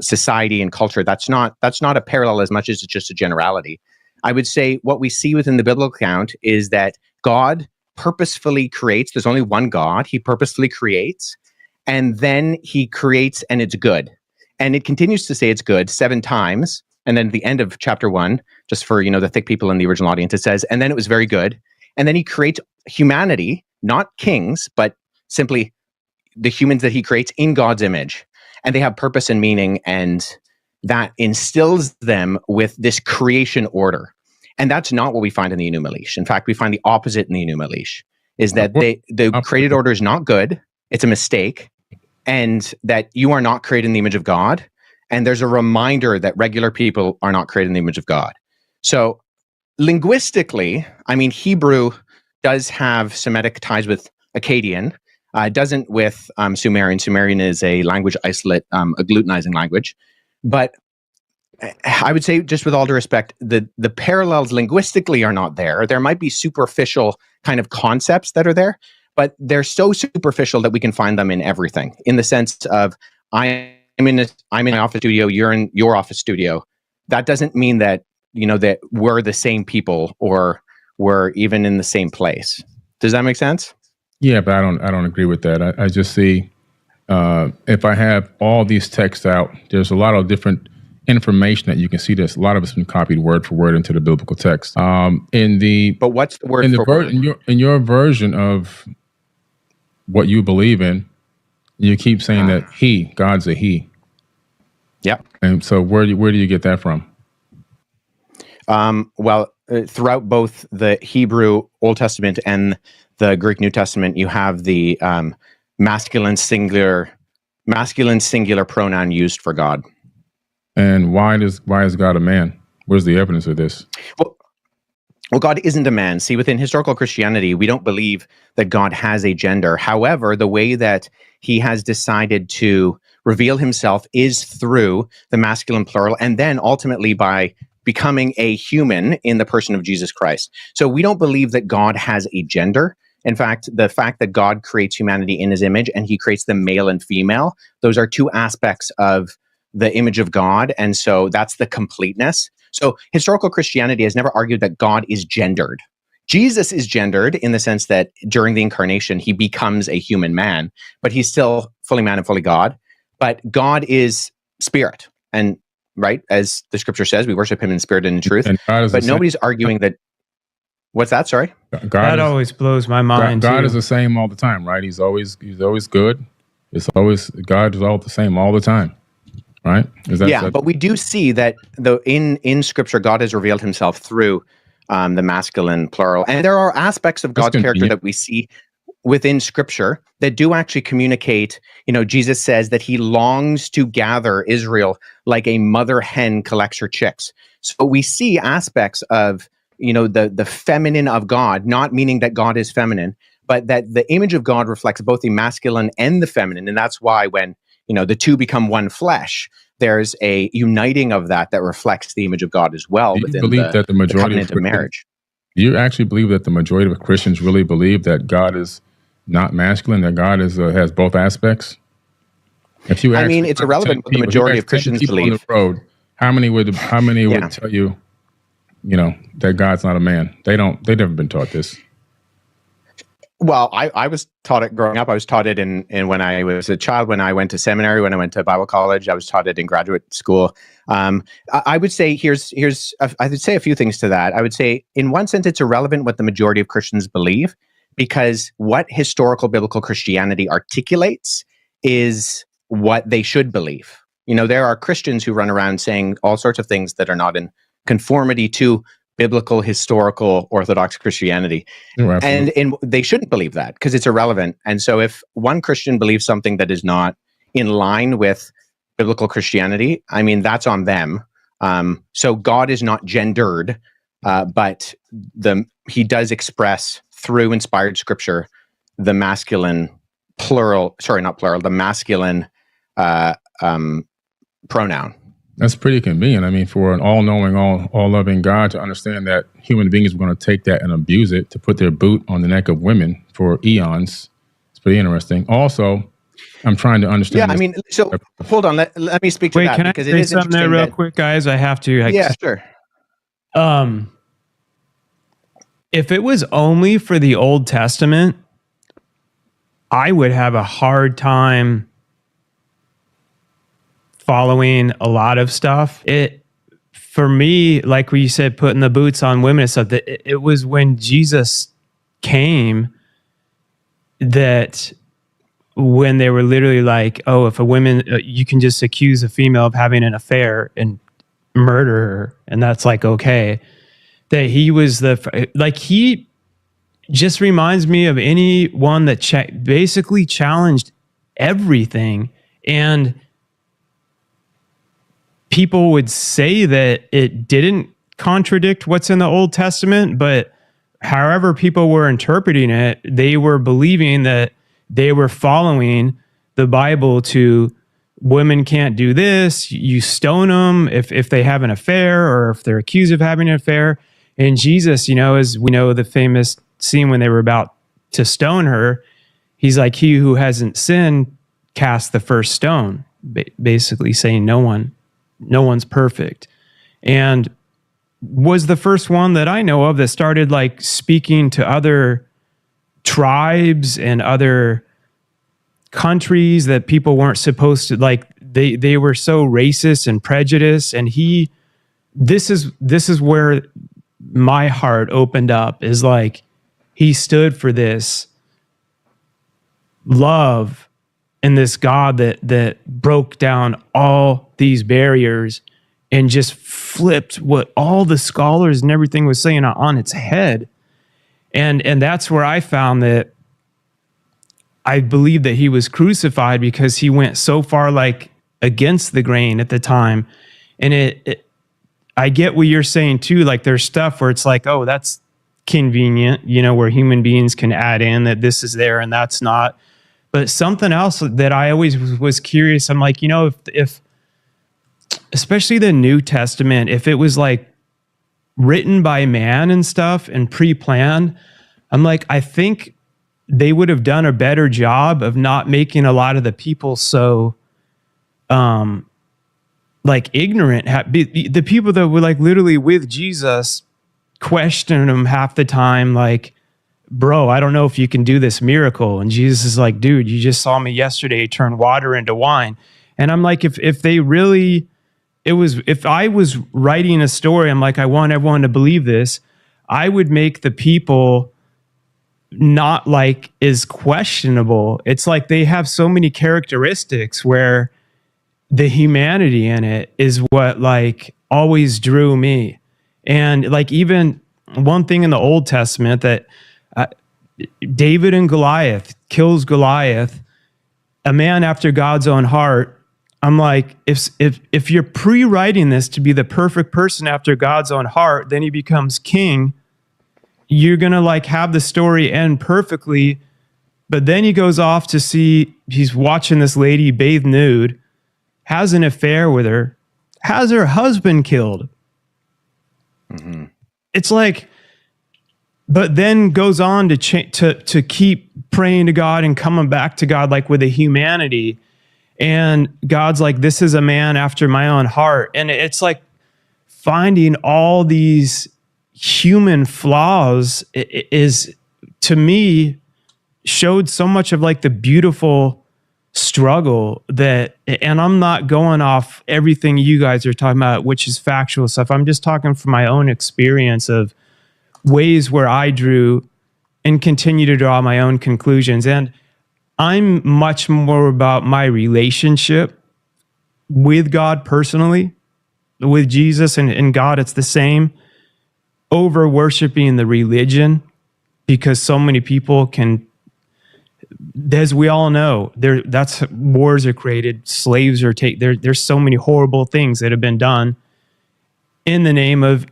society and culture. That's not a parallel as much as it's just a generality. I would say what we see within the biblical account is that God purposefully creates. There's only one God. He purposefully creates, and then he creates and it's good. And it continues to say it's good 7 times. And then at the end of chapter 1, just for, the thick people in the original audience, it says, and then it was very good. And then he creates humanity, not kings, but simply the humans that he creates in God's image. And they have purpose and meaning, and that instills them with this creation order. And that's not what we find in the Enuma Elish. In fact, we find the opposite in the Enuma Elish, is that the created order is not good. It's a mistake. And that you are not created in the image of God. And there's a reminder that regular people are not created in the image of God. So linguistically, Hebrew does have Semitic ties with Akkadian. Doesn't with Sumerian. Sumerian is a language isolate, a glutenizing language. But I would say, just with all due respect, the parallels linguistically are not there. There might be superficial kind of concepts that are there, but they're so superficial that we can find them in everything. In the sense of, I'm in my office studio, you're in your office studio. That doesn't mean that that we're the same people or we're even in the same place. Does that make sense? Yeah, but I don't agree with that. I just see if I have all these texts out, there's a lot of different information that you can see. This a lot of it's been copied word for word into the biblical text. But what's the word for word? In your version of what you believe in, you keep saying that God's a he. Yeah. And so where do you get that from? Throughout both the Hebrew Old Testament and the Greek New Testament, you have the masculine singular pronoun used for God. And why is God a man? Where's the evidence of this? Well, God isn't a man. See, within historical Christianity, we don't believe that God has a gender. However, the way that he has decided to reveal himself is through the masculine plural, and then ultimately by becoming a human in the person of Jesus Christ. So we don't believe that God has a gender. In fact, the fact that God creates humanity in his image and he creates them male and female, those are 2 aspects of the image of God. And so that's the completeness. So historical Christianity has never argued that God is gendered. Jesus is gendered in the sense that during the incarnation, he becomes a human man, but he's still fully man and fully God. But God is spirit. And right, as the scripture says, we worship him in spirit and in truth. And but nobody's arguing that. What's that? Sorry? That always blows my mind. God is the same all the time, right? He's always good. God is all the same all the time. Right? But we do see that in Scripture, God has revealed himself through the masculine plural. And there are aspects of God's character that we see within Scripture that do actually communicate. Jesus says that he longs to gather Israel like a mother hen collects her chicks. So we see aspects of, the feminine of God, not meaning that God is feminine, but that the image of God reflects both the masculine and the feminine. And that's why when the 2 become one flesh, there's a uniting of that reflects the image of God as well within the covenant of marriage. Do you actually believe that the majority of Christians really believe that God is not masculine, that God has both aspects? If you it's irrelevant what the majority of Christians believe. On the road, how many would tell you, that God's not a man? They've never been taught this. Well, I was taught it growing up. I was taught it in when I was a child, when I went to seminary, when I went to Bible college. I was taught it in graduate school. I would say I would say a few things to that. I would say, in one sense, it's irrelevant what the majority of Christians believe, because what historical biblical Christianity articulates is what they should believe. There are Christians who run around saying all sorts of things that are not in conformity to biblical, historical, Orthodox Christianity. And they shouldn't believe that because it's irrelevant. And so if one Christian believes something that is not in line with biblical Christianity, that's on them. So God is not gendered but he does express through inspired scripture the masculine the masculine pronoun. That's pretty convenient. I mean, for an all-knowing, all-loving God to understand that human beings were going to take that and abuse it to put their boot on the neck of women for eons. It's pretty interesting. Also, I'm trying to understand. Yeah, I mean, so hold on. Let me speak to that. Can because I it say is something there real quick, guys? I have to. Yeah, sure. If it was only for the Old Testament, I would have a hard time following a lot of stuff. For me, like we said, putting the boots on women and stuff, that it was when Jesus came that when they were literally like, oh, if a woman, you can just accuse a female of having an affair and murder her, and that's like, okay. That he was he just reminds me of anyone that basically challenged everything. And people would say that it didn't contradict what's in the Old Testament, but however people were interpreting it, they were believing that they were following the Bible to women can't do this, you stone them if they have an affair or if they're accused of having an affair. And Jesus, as we know, the famous scene when they were about to stone her, he's like, he who hasn't sinned cast the first stone, basically saying no one's perfect. And was the first one that I know of that started like speaking to other tribes and other countries that people weren't supposed to, like, they were so racist and prejudiced. And this is where my heart opened up, is like, he stood for this love and this God that broke down all these barriers and just flipped what all the scholars and everything was saying on its head. And that's where I found that I believe that he was crucified, because he went so far like against the grain at the time. And I get what you're saying too. Like, there's stuff where it's like, oh, that's convenient, where human beings can add in that this is there and that's not. But something else that I always was curious, I'm like, if especially the New Testament, if it was like written by man and stuff and pre-planned, I'm like, I think they would have done a better job of not making a lot of the people so like ignorant. The people that were like literally with Jesus questioning him half the time, like, bro, I don't know if you can do this miracle. And Jesus is like, dude, you just saw me yesterday turn water into wine. And I'm like, if I was writing a story, I'm like, I want everyone to believe this, I would make the people not like is questionable. It's like they have so many characteristics where the humanity in it is what like always drew me. And like, even one thing in the Old Testament that David and Goliath kills Goliath, a man after God's own heart. I'm like, if you're pre-writing this to be the perfect person after God's own heart, then he becomes king. You're going to like have the story end perfectly. But then he goes off to see, he's watching this lady bathe nude, has an affair with her, has her husband killed. Mm-hmm. It's like, but then goes on to keep praying to God and coming back to God, like with a humanity. And God's like, this is a man after my own heart. And it's like finding all these human flaws is, to me, showed so much of like the beautiful struggle that, and I'm not going off everything you guys are talking about, which is factual stuff. I'm just talking from my own experience of ways where I drew and continue to draw my own conclusions. And I'm much more about my relationship with God personally, with Jesus and God. It's the same, over worshiping the religion, because so many people can, as we all know, that's wars are created, slaves are taken. There's so many horrible things that have been done in the name of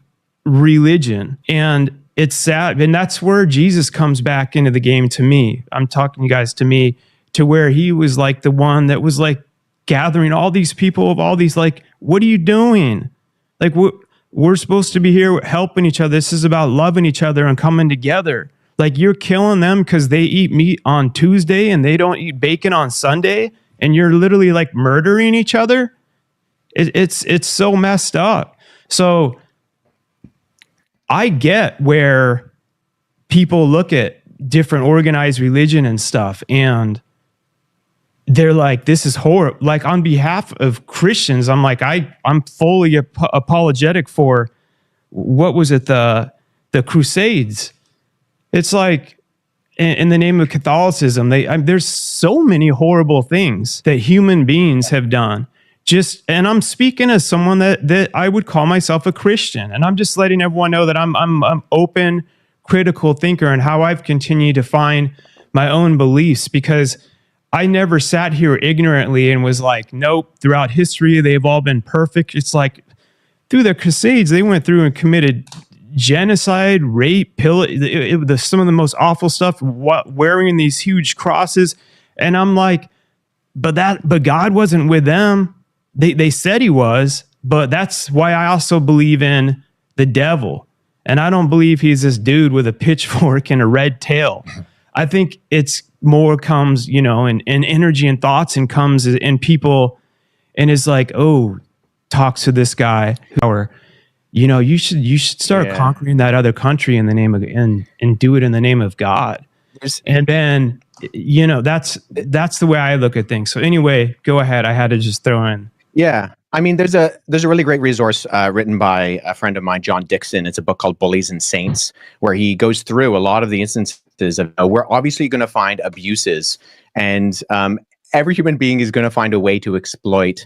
religion. And it's sad. And that's where Jesus comes back into the game to me. I'm talking, you guys, to me, to where he was like the one that was like gathering all these people of all these, like, what are you doing? Like, we're supposed to be here helping each other. This is about loving each other and coming together. Like, you're killing them because they eat meat on Tuesday and they don't eat bacon on Sunday, and you're literally like murdering each other. It's so messed up. So I get where people look at different organized religion and stuff, and they're like, this is horrible. Like, on behalf of Christians, I'm like, I'm fully apologetic for, what was it, the Crusades. It's like, in the name of Catholicism, there's so many horrible things that human beings have done. And I'm speaking as someone that I would call myself a Christian, and I'm just letting everyone know that I'm open, critical thinker, and how I've continued to find my own beliefs, because I never sat here ignorantly and was like, nope, throughout history, they've all been perfect. It's like, through the Crusades, they went through and committed genocide, rape, some of the most awful stuff, wearing these huge crosses. And I'm like, but God wasn't with them. They said he was, but that's why I also believe in the devil. And I don't believe he's this dude with a pitchfork and a red tail. I think it's more comes, in energy and thoughts, and comes in people, and is like, oh, talks to this guy, or, you should start conquering that other country in the name of, and do it in the name of God. And then, that's the way I look at things. So anyway, go ahead. I had to just throw in. Yeah. I mean, there's a really great resource written by a friend of mine, John Dixon. It's a book called Bullies and Saints, where he goes through a lot of the instances of we're obviously going to find abuses, and every human being is going to find a way to exploit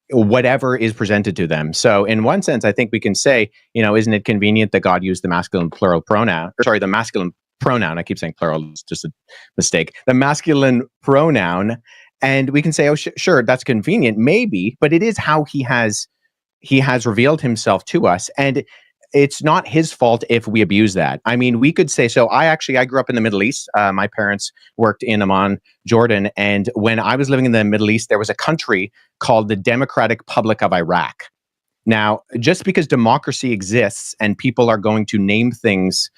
whatever is presented to them. So in one sense, I think we can say, isn't it convenient that God used the masculine plural pronoun, the masculine pronoun, I keep saying plural, it's just a mistake, the masculine pronoun. And we can say, oh, sure, that's convenient, maybe, but it is how he has revealed himself to us. And it's not his fault if we abuse that. I mean, we could say, so I grew up in the Middle East. My parents worked in Amman, Jordan. And when I was living in the Middle East, there was a country called the Democratic Republic of Iraq. Now, just because democracy exists and people are going to name things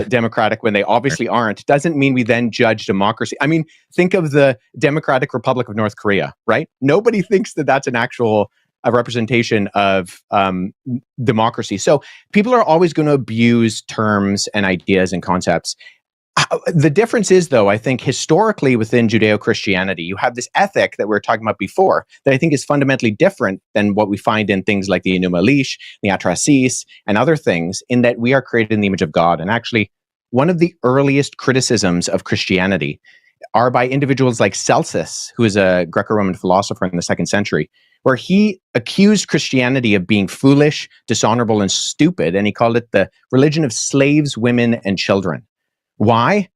democratic when they obviously aren't, doesn't mean we then judge democracy. I mean, think of the Democratic Republic of North Korea, right? Nobody thinks that that's an actual representation of democracy. So people are always going to abuse terms and ideas and concepts. The difference is, though, I think historically within Judeo-Christianity, you have this ethic that we were talking about before that I think is fundamentally different than what we find in things like the Enuma Elish, the Atrasis, and other things, in that we are created in the image of God. And actually, one of the earliest criticisms of Christianity are by individuals like Celsus, who is a Greco-Roman philosopher in the 2nd century, where he accused Christianity of being foolish, dishonorable, and stupid, and he called it the religion of slaves, women, and children. Why?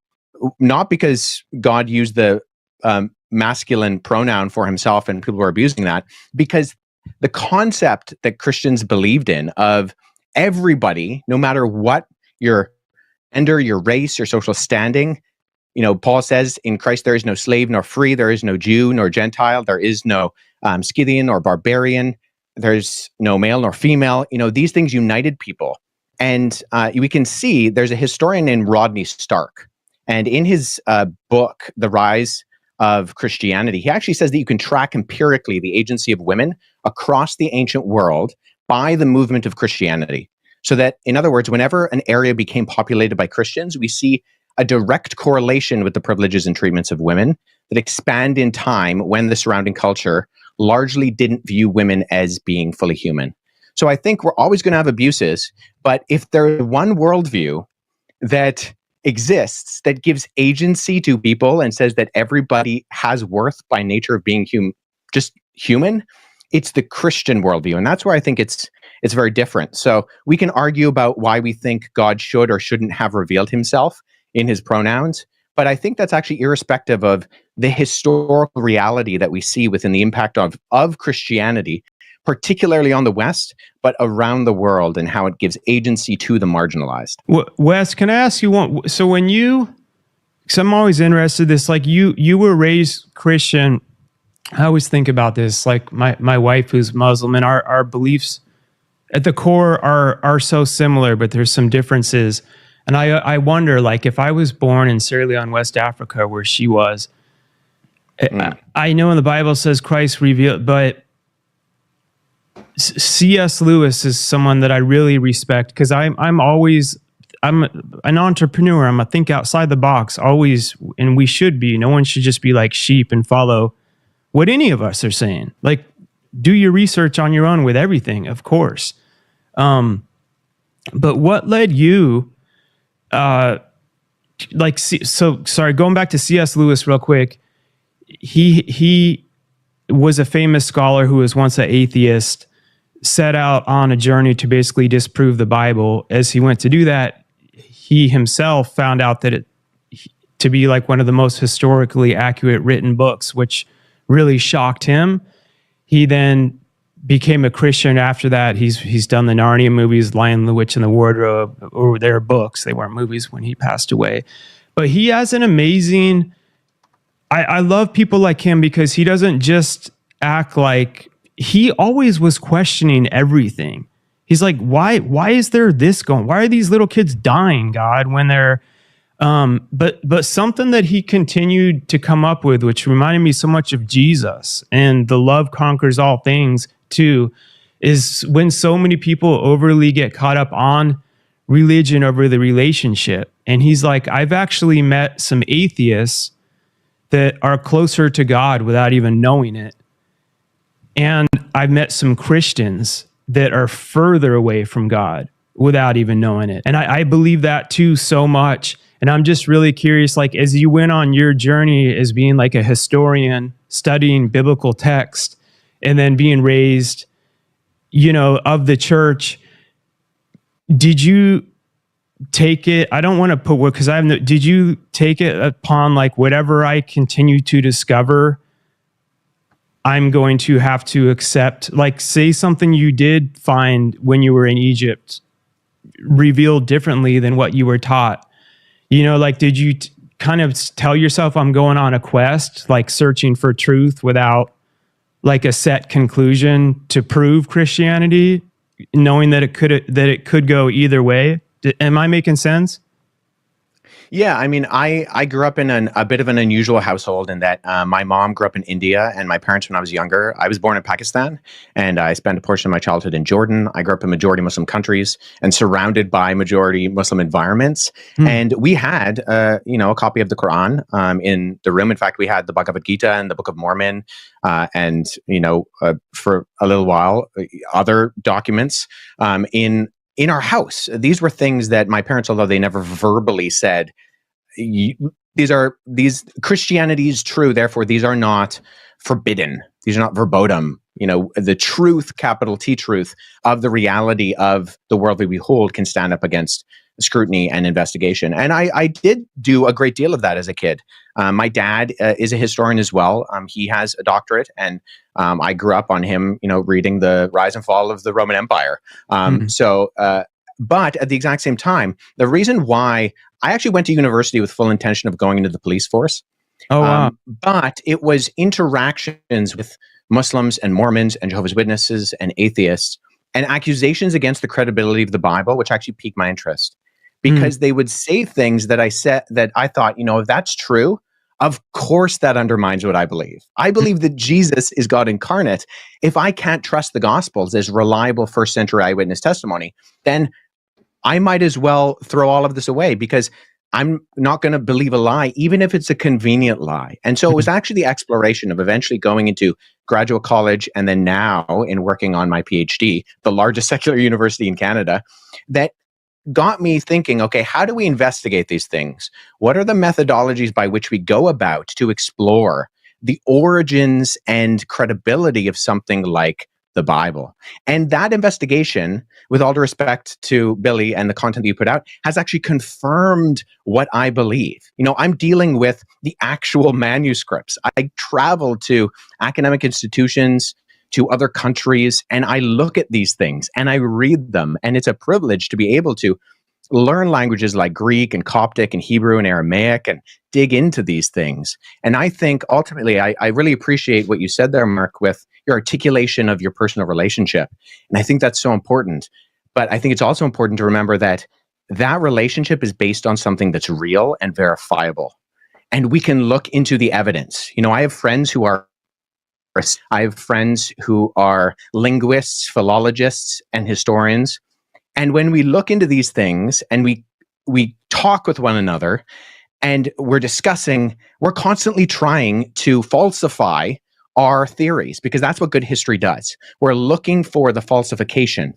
Not because God used the masculine pronoun for himself and people were abusing that, because the concept that Christians believed in of everybody, no matter what your gender, your race, your social standing, Paul says in Christ there is no slave nor free, there is no Jew nor Gentile, there is no Scythian or barbarian, there's no male nor female. These things united people. And we can see there's a historian named Rodney Stark. And in his book, The Rise of Christianity, he actually says that you can track empirically the agency of women across the ancient world by the movement of Christianity. So that, in other words, whenever an area became populated by Christians, we see a direct correlation with the privileges and treatments of women that expand in time when the surrounding culture largely didn't view women as being fully human. So I think we're always going to have abuses, but if there's one worldview that exists that gives agency to people and says that everybody has worth by nature of being just human, it's the Christian worldview. And that's where I think it's very different. So we can argue about why we think God should or shouldn't have revealed himself in his pronouns, but I think that's actually irrespective of the historical reality that we see within the impact of Christianity. particularly on the West, but around the world, and how it gives agency to the marginalized. Wes, can I ask you one? So when because I'm always interested in this, like you were raised Christian. I always think about this, like my wife who's Muslim, and our beliefs at the core are so similar, but there's some differences. And I wonder, like, if I was born in Sierra Leone, West Africa, where she was, I know in the Bible says Christ revealed, but C.S. Lewis is someone that I really respect, because I'm an entrepreneur. I'm a think outside the box always, and we should be. No one should just be like sheep and follow what any of us are saying. Like, do your research on your own with everything, of course. But what led you, sorry, going back to C.S. Lewis real quick. He was a famous scholar who was once an atheist, set out on a journey to basically disprove the Bible. As he went to do that, he himself found out that to be like one of the most historically accurate written books, which really shocked him. He then became a Christian after that. He's done the Narnia movies, Lion, the Witch, and the Wardrobe, or their books. They weren't movies when he passed away. But he has an amazing... I love people like him, because he doesn't just act like... He always was questioning everything. He's like, why is there this going? Why are these little kids dying, God, when they're... But something that he continued to come up with, which reminded me so much of Jesus and the love conquers all things too, is when so many people overly get caught up on religion over the relationship. And he's like, I've actually met some atheists that are closer to God without even knowing it. And I've met some Christians that are further away from God without even knowing it. And I believe that too so much. And I'm just really curious, like, as you went on your journey as being like a historian, studying biblical text, and then being raised, of the church, did you take it? I don't want to put what, because did you take it upon like, whatever I continue to discover, I'm going to have to accept, like, say something you did find when you were in Egypt revealed differently than what you were taught? Like, did you kind of tell yourself, I'm going on a quest, like searching for truth without like a set conclusion to prove Christianity, knowing that it could go either way? Am I making sense? Yeah, I mean, I grew up in a bit of an unusual household in that my mom grew up in India, and my parents, when I was younger, I was born in Pakistan, and I spent a portion of my childhood in Jordan. I grew up in majority Muslim countries and surrounded by majority Muslim environments. And we had, a copy of the Quran in the room. In fact, we had the Bhagavad Gita and the Book of Mormon, and for a little while, other documents in our house. These were things that my parents, although they never verbally said, these Christianity is true, therefore these are not forbidden. These are not verboten. The truth, capital T truth, of the reality of the world we behold can stand up against scrutiny and investigation. And I did do a great deal of that as a kid. My dad is a historian as well. He has a doctorate, and I grew up on him, reading the rise and fall of the Roman Empire. But at the exact same time, the reason why I actually went to university with full intention of going into the police force. Oh, wow. But it was interactions with Muslims and Mormons and Jehovah's Witnesses and atheists, and accusations against the credibility of the Bible, which actually piqued my interest, because they would say things that I thought, if that's true, of course that undermines what I believe. I believe that Jesus is God incarnate. If I can't trust the Gospels as reliable first century eyewitness testimony, then I might as well throw all of this away, because I'm not going to believe a lie, even if it's a convenient lie. And so it was actually the exploration of eventually going into graduate college, and then now in working on my PhD, the largest secular university in Canada, that got me thinking, okay, how do we investigate these things? What are the methodologies by which we go about to explore the origins and credibility of something like the Bible? And that investigation, with all due respect to Billy and the content that you put out, has actually confirmed what I believe. I'm dealing with the actual manuscripts. I traveled to academic institutions to other countries, and I look at these things and I read them, and it's a privilege to be able to learn languages like Greek and Coptic and Hebrew and Aramaic and dig into these things. And I think ultimately, I really appreciate what you said there, Mark, with your articulation of your personal relationship. And I think that's so important. But I think it's also important to remember that that relationship is based on something that's real and verifiable. And we can look into the evidence. You know, I have friends who are linguists, philologists, and historians. And when we look into these things and we talk with one another and we're discussing, we're constantly trying to falsify our theories, because that's what good history does. We're looking for the falsification.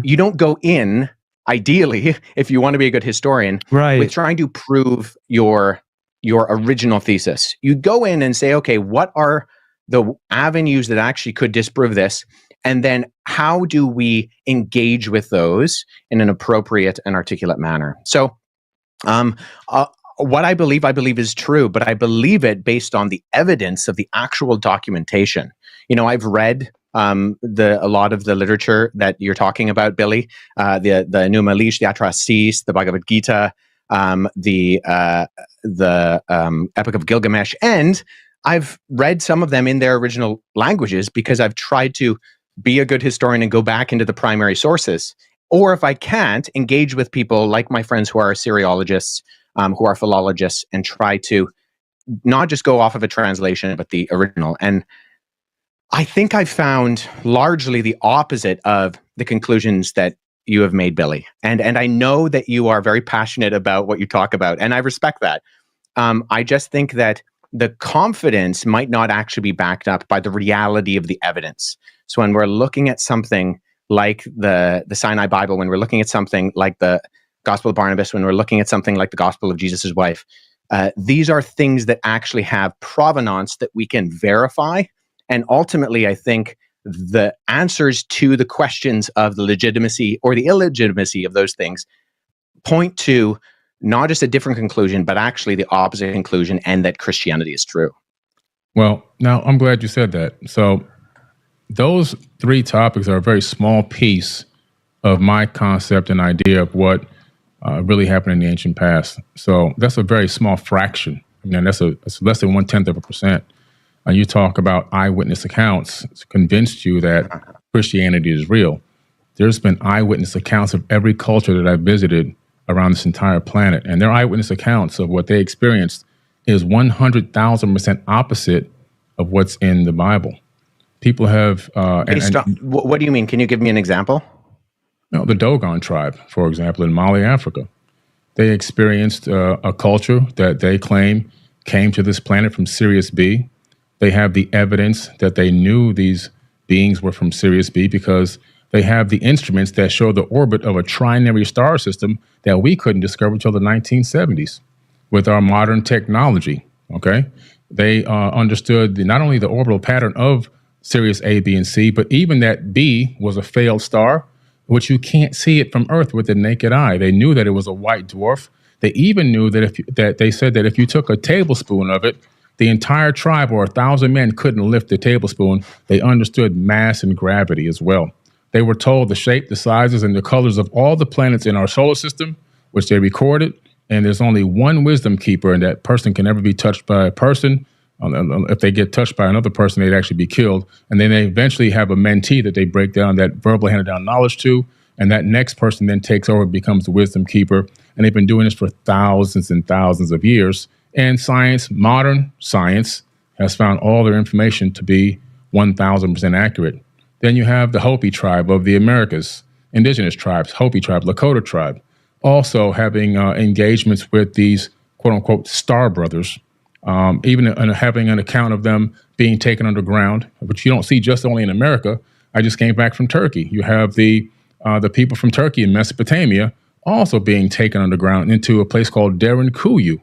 You don't go in, ideally, if you want to be a good historian, with trying to prove your original thesis. You go in and say, okay, what are the avenues that actually could disprove this? And then how do we engage with those in an appropriate and articulate manner? So what I believe is true, but I believe it based on the evidence of the actual documentation. You know, I've read a lot of the literature that you're talking about, Billy, the Enuma Elish, the Atrahasis, the Bhagavad Gita, the Epic of Gilgamesh, and I've read some of them in their original languages because I've tried to be a good historian and go back into the primary sources. Or if I can't, engage with people like my friends who are Assyriologists, who are philologists, and try to not just go off of a translation, but the original. And I think I've found largely the opposite of the conclusions that you have made, Billy. And I know that you are very passionate about what you talk about, and I respect that. I just think that the confidence might not actually be backed up by the reality of the evidence. So when we're looking at something like the Sinai Bible, when we're looking at something like the Gospel of Barnabas, when we're looking at something like the Gospel of Jesus' wife, these are things that actually have provenance that we can verify. And ultimately, I think the answers to the questions of the legitimacy or the illegitimacy of those things point to not just a different conclusion, but actually the opposite conclusion, and that Christianity is true. Well, now I'm glad you said that. So those three topics are a very small piece of my concept and idea of what really happened in the ancient past. So that's a very small fraction. I mean, that's less than 0.1%. You talk about eyewitness accounts convinced you that Christianity is real. There's been eyewitness accounts of every culture that I've visited around this entire planet, and their eyewitness accounts of what they experienced is 100,000% opposite of what's in the Bible. People have... what do you mean? Can you give me an example? The Dogon tribe, for example, in Mali, Africa. They experienced a culture that they claim came to this planet from Sirius B. They have the evidence that they knew these beings were from Sirius B because they have the instruments that show the orbit of a trinary star system that we couldn't discover until the 1970s with our modern technology, okay? They understood not only the orbital pattern of Sirius A, B, and C, but even that B was a failed star, which you can't see it from Earth with the naked eye. They knew that it was a white dwarf. They even knew that they said that if you took a tablespoon of it, the entire tribe or 1,000 men couldn't lift the tablespoon. They understood mass and gravity as well. They were told the shape, the sizes, and the colors of all the planets in our solar system, which they recorded. And there's only one wisdom keeper, and that person can never be touched by a person. If they get touched by another person, they'd actually be killed. And then they eventually have a mentee that they break down that verbally handed down knowledge to. And that next person then takes over and becomes the wisdom keeper. And they've been doing this for thousands and thousands of years. And science, modern science, has found all their information to be 1,000% accurate. Then you have the Hopi tribe of the Americas, indigenous tribes, Hopi tribe, Lakota tribe, also having engagements with these quote-unquote star brothers, even having an account of them being taken underground, which you don't see just only in America. I just came back from Turkey. You have the people from Turkey and Mesopotamia also being taken underground into a place called Derinkuyu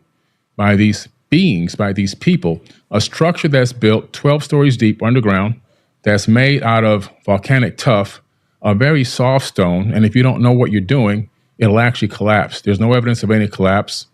by these beings, by these people, a structure that's built 12 stories deep underground, that's made out of volcanic tuff, a very soft stone. And if you don't know what you're doing, it'll actually collapse. There's no evidence of any collapse.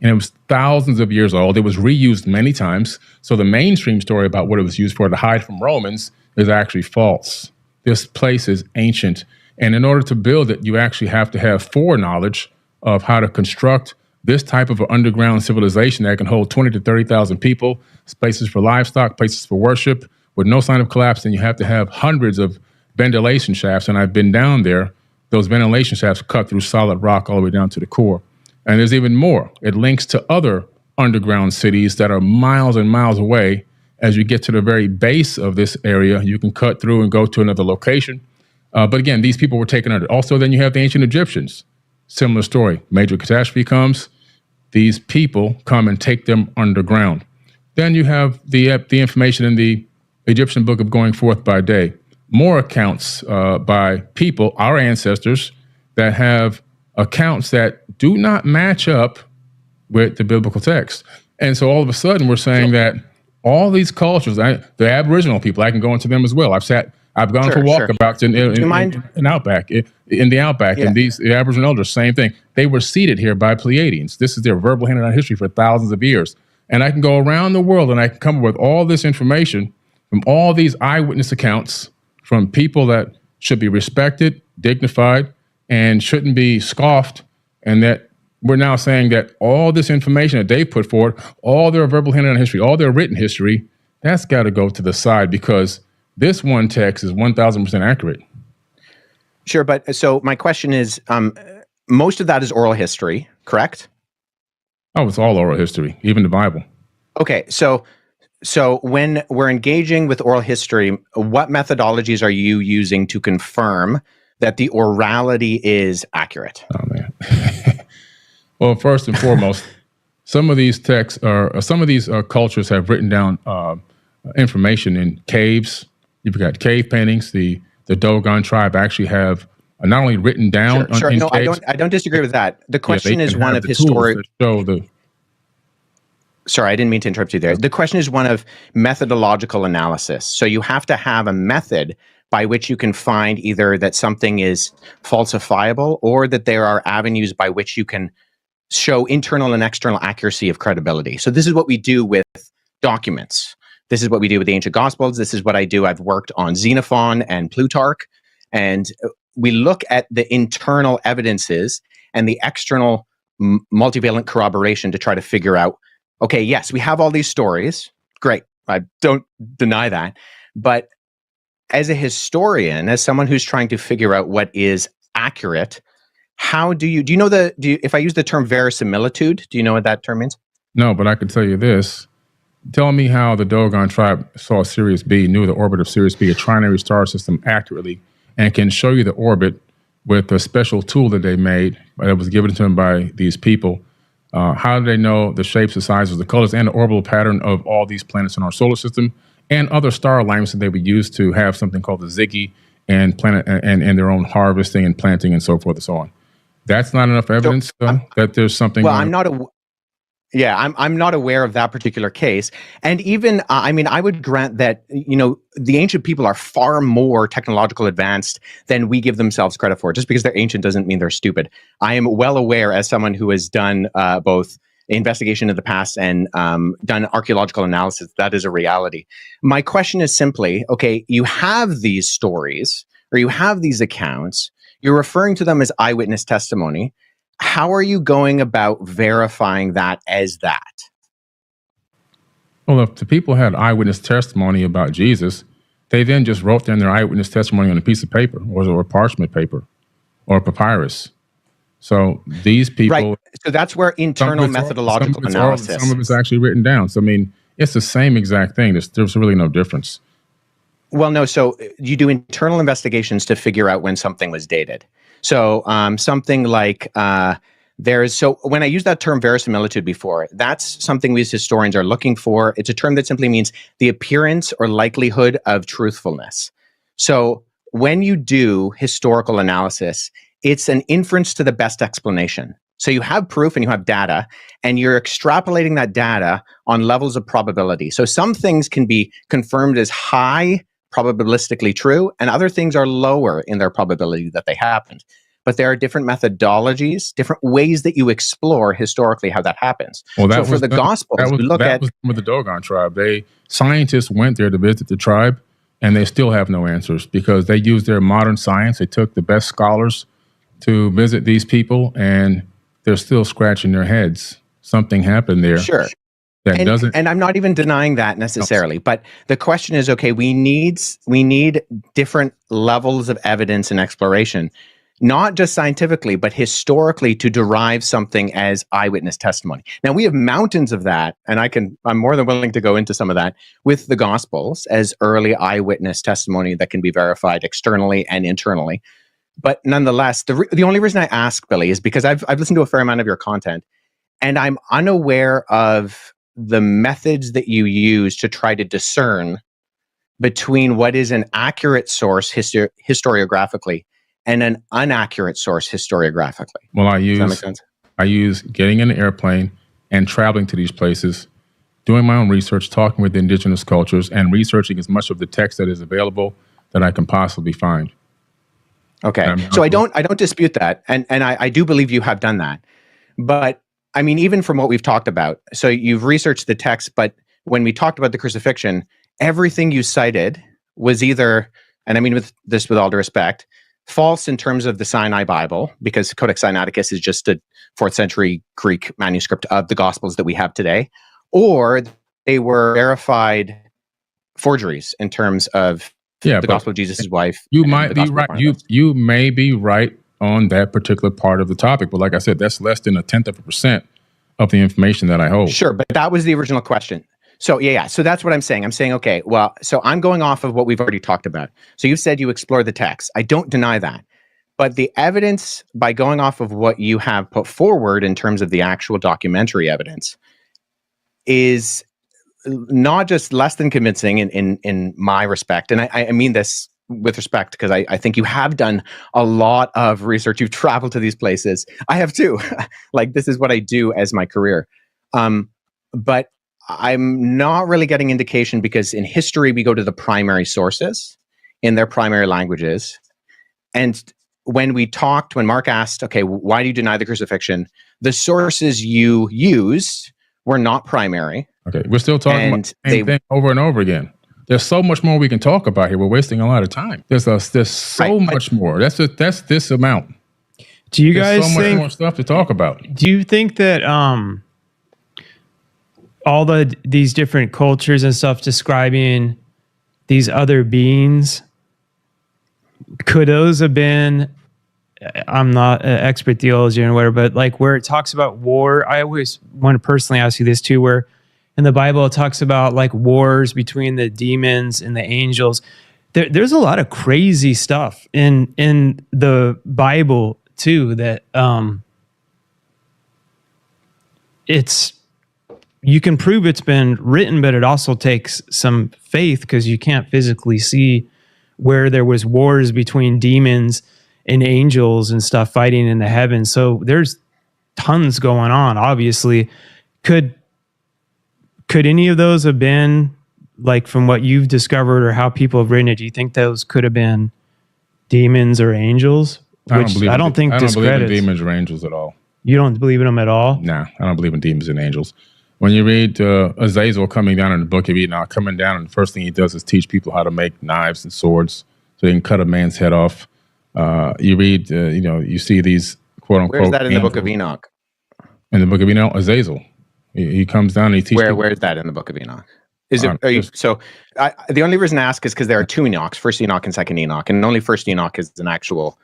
And it was thousands of years old. It was reused many times. So the mainstream story about what it was used for, to hide from Romans, is actually false. This place is ancient. And in order to build it, you actually have to have foreknowledge of how to construct this type of an underground civilization that can hold 20 to 30,000 people, places for livestock, places for worship, with no sign of collapse. And you have to have hundreds of ventilation shafts. And I've been down there. Those ventilation shafts cut through solid rock all the way down to the core. And there's even more. It links to other underground cities that are miles and miles away. As you get to the very base of this area, you can cut through and go to another location. But again, these people were taken under. Also, then you have the ancient Egyptians. Similar story. Major catastrophe comes. These people come and take them underground. Then you have the information in the Egyptian book of Going Forth by Day. More accounts by people, our ancestors, that have accounts that do not match up with the biblical text. And so all of a sudden we're saying that all these cultures, the Aboriginal people, I can go into them as well. I've gone for walkabouts in Outback, in the Outback, and the Aboriginal elders, same thing. They were seated here by Pleiadians. This is their verbal handed down history for thousands of years. And I can go around the world and I can come up with all this information from all these eyewitness accounts from people that should be respected, dignified, and shouldn't be scoffed. And that we're now saying that all this information that they put forward, all their verbal handed down history, all their written history, that's got to go to the side, because this one text is 1,000% accurate. Sure, but so my question is, most of that is oral history, correct? Oh, it's all oral history, even the Bible. Okay, so when we're engaging with oral history, what methodologies are you using to confirm that the orality is accurate? Oh, man. Well, first and foremost, some of these texts some of these cultures have written down information in caves. You've got cave paintings. The Dogon tribe actually have not only written down. Sure. No, caves, I don't disagree with that. The question is one of historic. Sorry, I didn't mean to interrupt you there. The question is one of methodological analysis. So you have to have a method by which you can find either that something is falsifiable or that there are avenues by which you can show internal and external accuracy of credibility. So this is what we do with documents. This is what we do with the ancient Gospels. This is what I do. I've worked on Xenophon and Plutarch, and we look at the internal evidences and the external multivalent corroboration to try to figure out, okay, yes, we have all these stories. Great. I don't deny that. But as a historian, as someone who's trying to figure out what is accurate, how do you know if I use the term verisimilitude, do you know what that term means? No, but I can tell you this. Tell me how the Dogon tribe saw Sirius B, knew the orbit of Sirius B, a trinary star system, accurately, and can show you the orbit with a special tool that they made that was given to them by these people. How do they know the shapes, the sizes, the colors, and the orbital pattern of all these planets in our solar system and other star alignments that they would use to have something called the Ziggy and planet and their own harvesting and planting and so forth and so on? That's not enough evidence that there's something. Well, I'm not aware of that particular case. And even, I would grant that, the ancient people are far more technological advanced than we give themselves credit for. Just because they're ancient doesn't mean they're stupid. I am well aware, as someone who has done both investigation of the past and done archaeological analysis, that is a reality. My question is simply, okay, you have these stories or you have these accounts, you're referring to them as eyewitness testimony. How are you going about verifying that as that? Well, if the people had eyewitness testimony about Jesus, they then just wrote down their eyewitness testimony on a piece of paper or parchment paper or papyrus. So these people... Right. So that's where internal methodological analysis... Some of it's actually written down. So, it's the same exact thing. There's really no difference. Well, no. So you do internal investigations to figure out when something was dated. So something like so when I used that term verisimilitude before, that's something we as historians are looking for. It's a term that simply means the appearance or likelihood of truthfulness. So when you do historical analysis, it's an inference to the best explanation. So you have proof and you have data, and you're extrapolating that data on levels of probability. So some things can be confirmed as high probabilistically true, and other things are lower in their probability that they happened. But there are different methodologies, different ways that you explore historically how that happens. Well, so for the Gospels, we look at with the Dogon tribe. Scientists went there to visit the tribe, and they still have no answers because they use their modern science. They took the best scholars to visit these people, and they're still scratching their heads. Something happened there. Sure. That doesn't. And I'm not even denying that necessarily, but the question is, okay, we need different levels of evidence and exploration, not just scientifically, but historically, to derive something as eyewitness testimony. Now, we have mountains of that, and I'm more than willing to go into some of that with the Gospels as early eyewitness testimony that can be verified externally and internally. But nonetheless, the only reason I ask, Billy, is because I've listened to a fair amount of your content, and I'm unaware of the methods that you use to try to discern between what is an accurate source historiographically and an inaccurate source historiographically. Well, Does that make sense? I use getting in an airplane and traveling to these places, doing my own research, talking with the indigenous cultures, and researching as much of the text that is available that I can possibly find. Okay, so I don't dispute that, and I do believe you have done that, but I mean, even from what we've talked about, so you've researched the text, but when we talked about the crucifixion, everything you cited was either, and I mean with all due respect, false in terms of the Sinai Bible, because Codex Sinaiticus is just a 4th century Greek manuscript of the Gospels that we have today, or they were verified forgeries in terms of the Gospel of Jesus' wife. You might be right. You may be right on that particular part of the topic, but like I said, that's less than 0.1% of the information that I hold. Sure, but that was the original question. So yeah. So that's what I'm saying. I'm saying, okay, well, so I'm going off of what we've already talked about. So you said you explore the text. I don't deny that. But the evidence, by going off of what you have put forward in terms of the actual documentary evidence, is not just less than convincing in my respect. And I mean this with respect, because I think you have done a lot of research. You've traveled to these places. I have too. Like, this is what I do as my career. But I'm not really getting indication, because in history, we go to the primary sources in their primary languages. And when Mark asked, okay, why do you deny the crucifixion? The sources you used were not primary. Okay, we're still talking about the same thing over and over again. There's so much more we can talk about here. We're wasting a lot of time. There's so much more. That's this amount. Do you guys think so much more stuff to talk about? Do you think that all these different cultures and stuff describing these other beings, could those have been? I'm not an expert theology or whatever, but like where it talks about war, I always want to personally ask you this too, where in the Bible, it talks about like wars between the demons and the angels. There's a lot of crazy stuff in the Bible too that you can prove it's been written, but it also takes some faith, because you can't physically see where there was wars between demons and angels and stuff fighting in the heavens. So there's tons going on, obviously. Could any of those have been, like, from what you've discovered or how people have written it, do you think those could have been demons or angels? I don't believe in demons or angels at all. You don't believe in them at all? Nah, I don't believe in demons and angels. When you read Azazel coming down in the book of Enoch, coming down, and the first thing he does is teach people how to make knives and swords so they can cut a man's head off. You read, you see these quote unquote. Where's that in the book of Enoch? In the book of Enoch, Azazel. He comes down and he teaches. Where is that in the book of Enoch? The only reason I ask is because there are two Enochs, first Enoch and second Enoch, and only first Enoch is an actual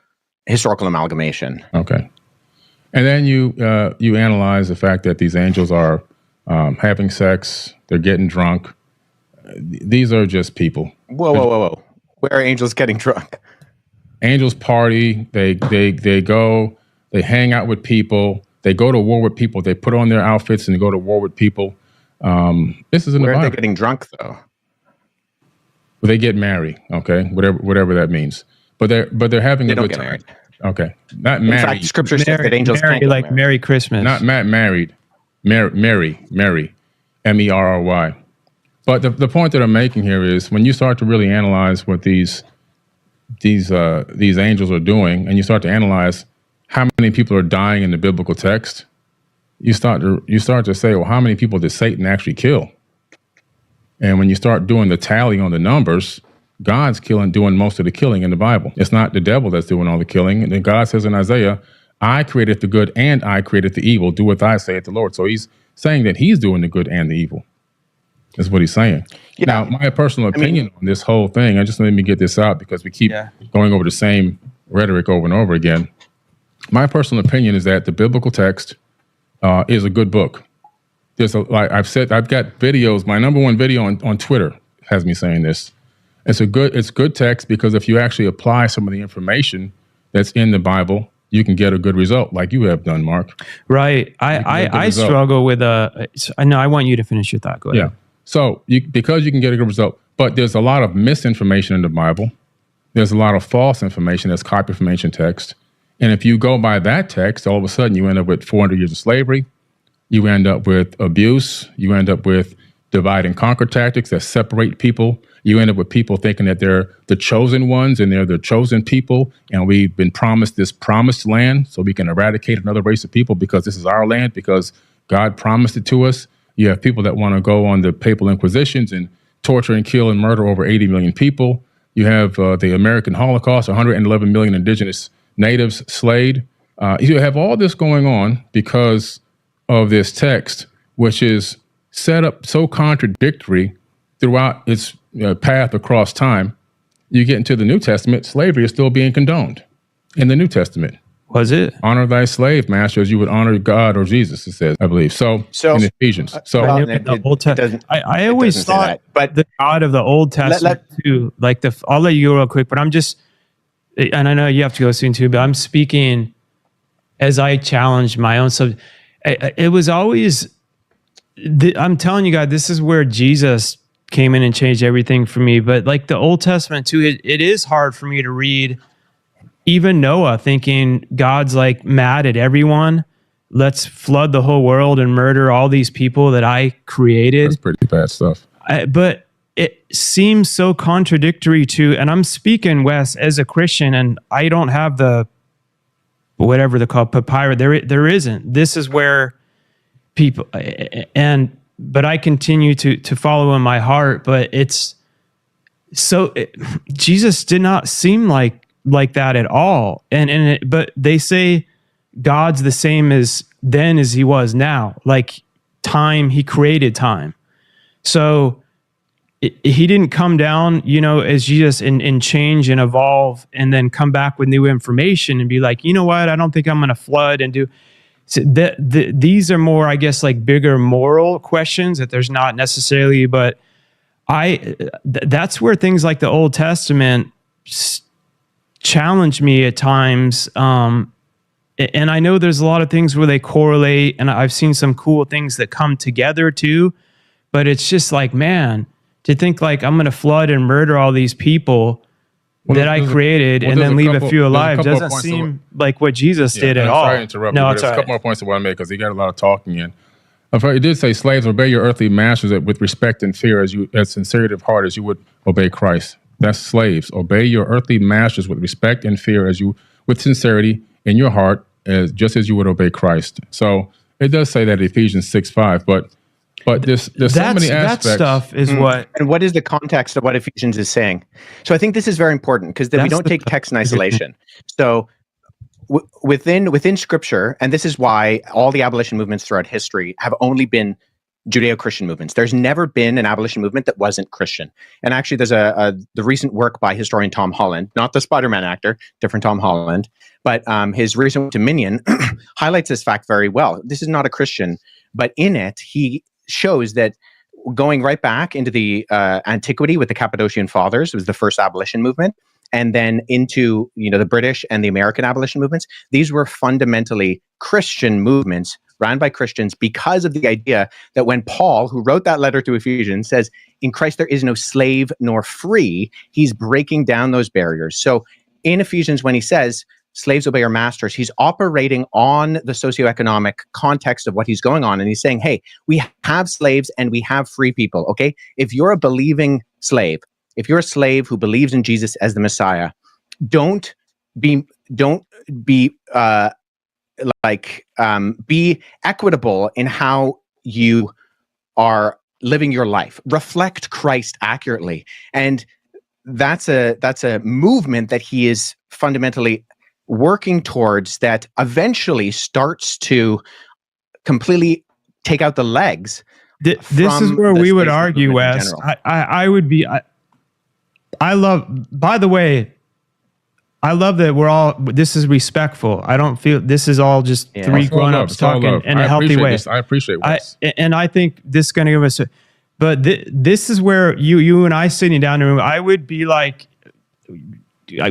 historical amalgamation. Okay. And then you analyze the fact that these angels are having sex, they're getting drunk. These are just people. Whoa. Where are angels getting drunk? Angels party, they go, they hang out with people. They go to war with people. They put on their outfits and they go to war with people. This is in the Bible. Where are they getting drunk, though? Well, they get married. Okay, whatever that means. But they're having a good time. Married. Okay, not married. In fact, Scripture says that angels can't get like married. Merry Christmas. Not married. Mary, M-E-R-R-Y. But the point that I'm making here is when you start to really analyze what these angels are doing, and you start to analyze how many people are dying in the biblical text, you start to say, well, how many people did Satan actually kill? And when you start doing the tally on the numbers, God's doing most of the killing in the Bible. It's not the devil that's doing all the killing. And then God says in Isaiah, I created the good and I created the evil. Do what I say at the Lord. So he's saying that he's doing the good and the evil. That's what he's saying. Yeah. Now, my personal opinion on this whole thing, I just let me get this out because we keep going over the same rhetoric over and over again. My personal opinion is that the biblical text is a good book. Like I've said, I've got videos. My number one video on Twitter has me saying this. It's good text because if you actually apply some of the information that's in the Bible, you can get a good result, like you have done, Mark. Right. I struggle with I know. I want you to finish your thought. Go ahead. Yeah. So because you can get a good result, but there's a lot of misinformation in the Bible. There's a lot of false information that's copied from ancient text. And if you go by that text, all of a sudden you end up with 400 years of slavery. You end up with abuse. You end up with divide and conquer tactics that separate people. You end up with people thinking that they're the chosen ones and they're the chosen people. And we've been promised this promised land so we can eradicate another race of people because this is our land, because God promised it to us. You have people that want to go on the papal inquisitions and torture and kill and murder over 80 million people. You have the American Holocaust, 111 million indigenous natives slayed. You have all this going on because of this text, which is set up so contradictory throughout its path across time. You get into the New Testament, slavery is still being condoned in the New Testament. Was it? Honor thy slave master as you would honor God or Jesus, it says, I believe. So in Ephesians. So I always thought that, but the God of the Old Testament too, like I'll let you go real quick, but I'm just, and I know you have to go soon too, but I'm speaking as I challenge my own subject. It was always, I'm telling you guys, this is where Jesus came in and changed everything for me. But like the Old Testament too, it is hard for me to read even Noah thinking God's like mad at everyone. Let's flood the whole world and murder all these people that I created. That's pretty bad stuff. But it seems so contradictory to, and I'm speaking, Wes, as a Christian, and I don't have the, whatever they call papyrus. There isn't. This is where people, but I continue to follow in my heart, but it's so, Jesus did not seem like that at all. But they say God's the same as then as he was now. Like time, he created time. So he didn't come down, as Jesus and change and evolve and then come back with new information and be like, you know what, I don't think I'm going to flood and do. So these are more, I guess, like bigger moral questions that there's not necessarily, but that's where things like the Old Testament challenge me at times. And I know there's a lot of things where they correlate, and I've seen some cool things that come together too, but it's just like, man, to think like I'm going to flood and murder all these people that I created and then leave a few alive doesn't seem like what Jesus did at all. Sorry to interrupt you, there's a couple more points I want to make because he got a lot of talking in. It did say, slaves, obey your earthly masters with respect and fear as sincerity of heart as you would obey Christ. That's slaves. Obey your earthly masters with respect and fear with sincerity in your heart, just as you would obey Christ. So it does say that in Ephesians 6:5, but there's so many aspects. That stuff is what. And what is the context of what Ephesians is saying? So I think this is very important because we don't take text in isolation. So within Scripture, and this is why all the abolition movements throughout history have only been Judeo-Christian movements. There's never been an abolition movement that wasn't Christian. And actually, there's the recent work by historian Tom Holland, not the Spider-Man actor, different Tom Holland, but his recent Dominion highlights this fact very well. This is not a Christian, but in it, he shows that going right back into the antiquity with the Cappadocian Fathers, it was the first abolition movement, and then into the British and the American abolition movements. These were fundamentally Christian movements ran by Christians because of the idea that when Paul, who wrote that letter to Ephesians, says, in Christ there is no slave nor free, he's breaking down those barriers. So in Ephesians, when he says, slaves obey your masters, he's operating on the socioeconomic context of what he's going on. And he's saying, hey, we have slaves and we have free people, okay? If you're a believing slave, if you're a slave who believes in Jesus as the Messiah, don't be equitable in how you are living your life. Reflect Christ accurately. And that's a movement that he is fundamentally working towards, that eventually starts to completely take out the legs. This is where we would argue, Wes. I would be. I love. By the way, I love that we're all. This is respectful. I don't feel this is all just three grown-ups talking in a healthy way. I appreciate Wes. And I think this is going to give us. But this is where you and I sitting down in a room, I would be like,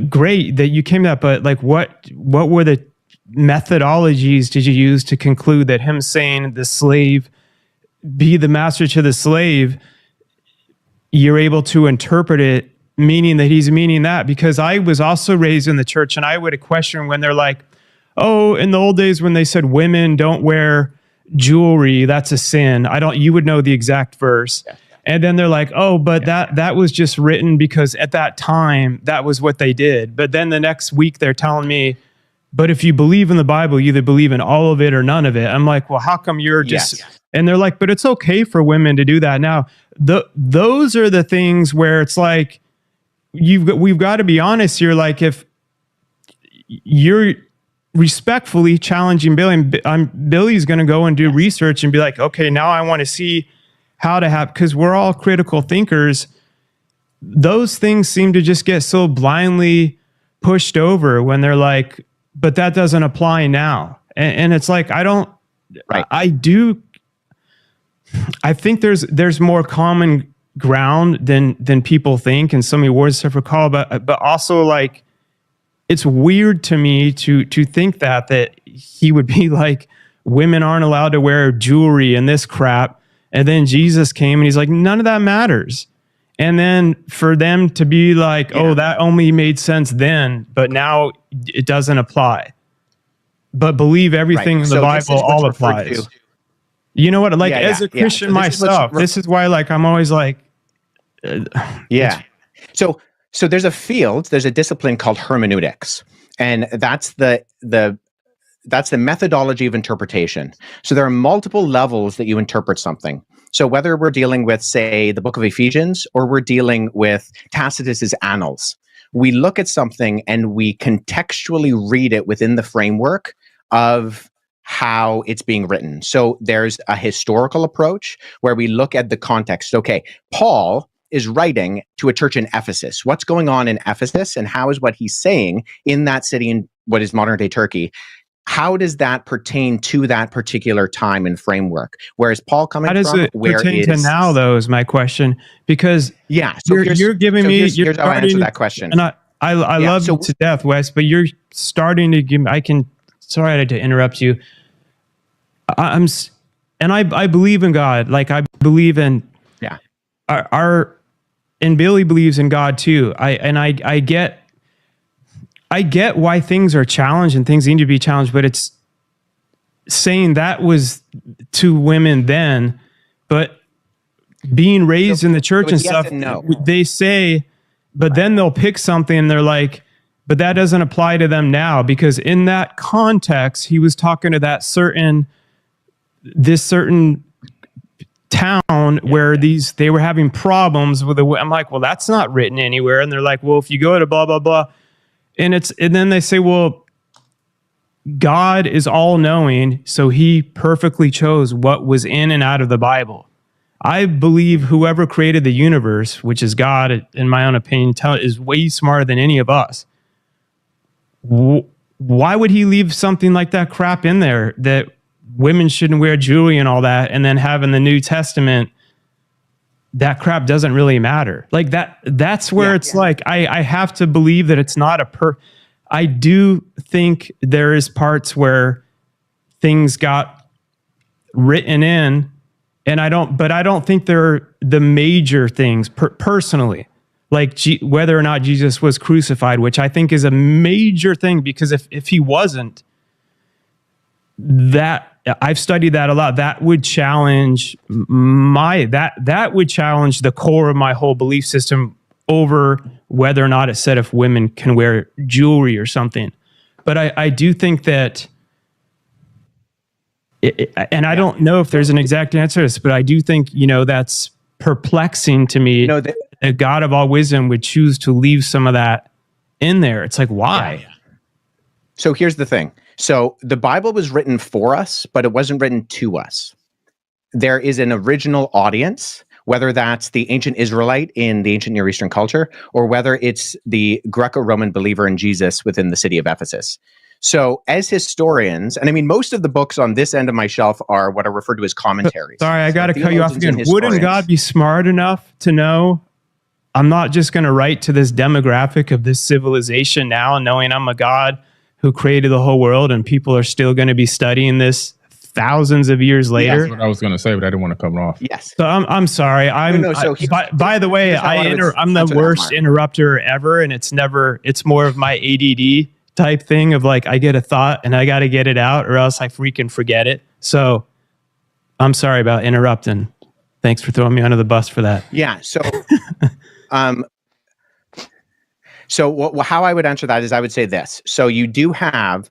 great that you came to that, but like, what were the methodologies did you use to conclude that him saying the slave be the master to the slave, you're able to interpret it meaning that he's meaning that? Because I was also raised in the church, and I would question when they're like, oh, in the old days when they said women don't wear jewelry, that's a sin. You would know the exact verse. Yeah. And then they're like, oh, but that was just written because at that time, that was what they did. But then the next week they're telling me, but if you believe in the Bible, you either believe in all of it or none of it. I'm like, well, how come you're just... Yes. And they're like, but it's okay for women to do that. Now, those are the things where it's like, we've got to be honest here. Like, if you're respectfully challenging Billy, and Billy's going to go and do research and be like, okay, now I want to see how to have, because we're all critical thinkers. Those things seem to just get so blindly pushed over when they're like, but that doesn't apply now. And it's like, I think there's more common ground than people think, and so many words to recall, but also like, it's weird to me to think that he would be like, women aren't allowed to wear jewelry and this crap. And then Jesus came and he's like, none of that matters. And then for them to be like, oh, that only made sense then, but now it doesn't apply. But believe everything in the Bible all applies. You know what? Like, as a Christian myself, this is why, like, I'm always like, So there's a discipline called hermeneutics, and that's the methodology of interpretation. So there are multiple levels that you interpret something. So whether we're dealing with, say, the book of Ephesians, or we're dealing with Tacitus's Annals, we look at something and we contextually read it within the framework of how it's being written. So there's a historical approach where we look at the context. Okay, Paul is writing to a church in Ephesus. What's going on in Ephesus, and how is what he's saying in that city in what is modern day Turkey, how does that pertain to that particular time and framework? Where is Paul coming from? How does it pertain to now, though, is my question. Because so you're giving me... Here's how I answer that question. And I love you to death, Wes, but you're starting to give... Sorry I had to interrupt you. I believe in God. Like, I believe in... And Billy believes in God too. I get why things are challenged and things need to be challenged, but it's saying that was to women then, but being raised in the church and stuff, they say, but then they'll pick something and they're like, but that doesn't apply to them now, because in that context, he was talking to this certain town where they were having problems with I'm like, well, that's not written anywhere. And they're like, well, if you go to blah, blah, blah. And then they say, well, God is all knowing. So he perfectly chose what was in and out of the Bible. I believe whoever created the universe, which is God, in my own opinion, is way smarter than any of us. Why would he leave something like that crap in there, that women shouldn't wear jewelry and all that, and then have in the New Testament, that crap doesn't really matter? Like that's where it's like, I have to believe that it's not I do think there is parts where things got written in, and I don't think they're the major things personally, like whether or not Jesus was crucified, which I think is a major thing, because if he wasn't, that I've studied that a lot. That would challenge that would challenge the core of my whole belief system over whether or not it said if women can wear jewelry or something. But I do think that, and I don't know if there's an exact answer to this, but I do think, that's perplexing to me. a God of all wisdom would choose to leave some of that in there. It's like, why? So here's the thing. So the Bible was written for us, but it wasn't written to us. There is an original audience, whether that's the ancient Israelite in the ancient Near Eastern culture, or whether it's the Greco-Roman believer in Jesus within the city of Ephesus. So as historians, and I mean, most of the books on this end of my shelf are what are referred to as commentaries. Sorry, I got to cut you off again. Theologians and Wouldn't historians. God be smart enough to know I'm not just going to write to this demographic of this civilization now, knowing I'm a God who created the whole world and people are still going to be studying this thousands of years later? That's what I was going to say, but I didn't want to cut it off. Yes. So I'm sorry. By the way, I'm the worst interrupter ever, and it's more of my ADD type thing of like, I get a thought and I got to get it out or else I freaking forget it. So I'm sorry about interrupting. Thanks for throwing me under the bus for that. Yeah. So, how I would answer that is I would say this. So you do have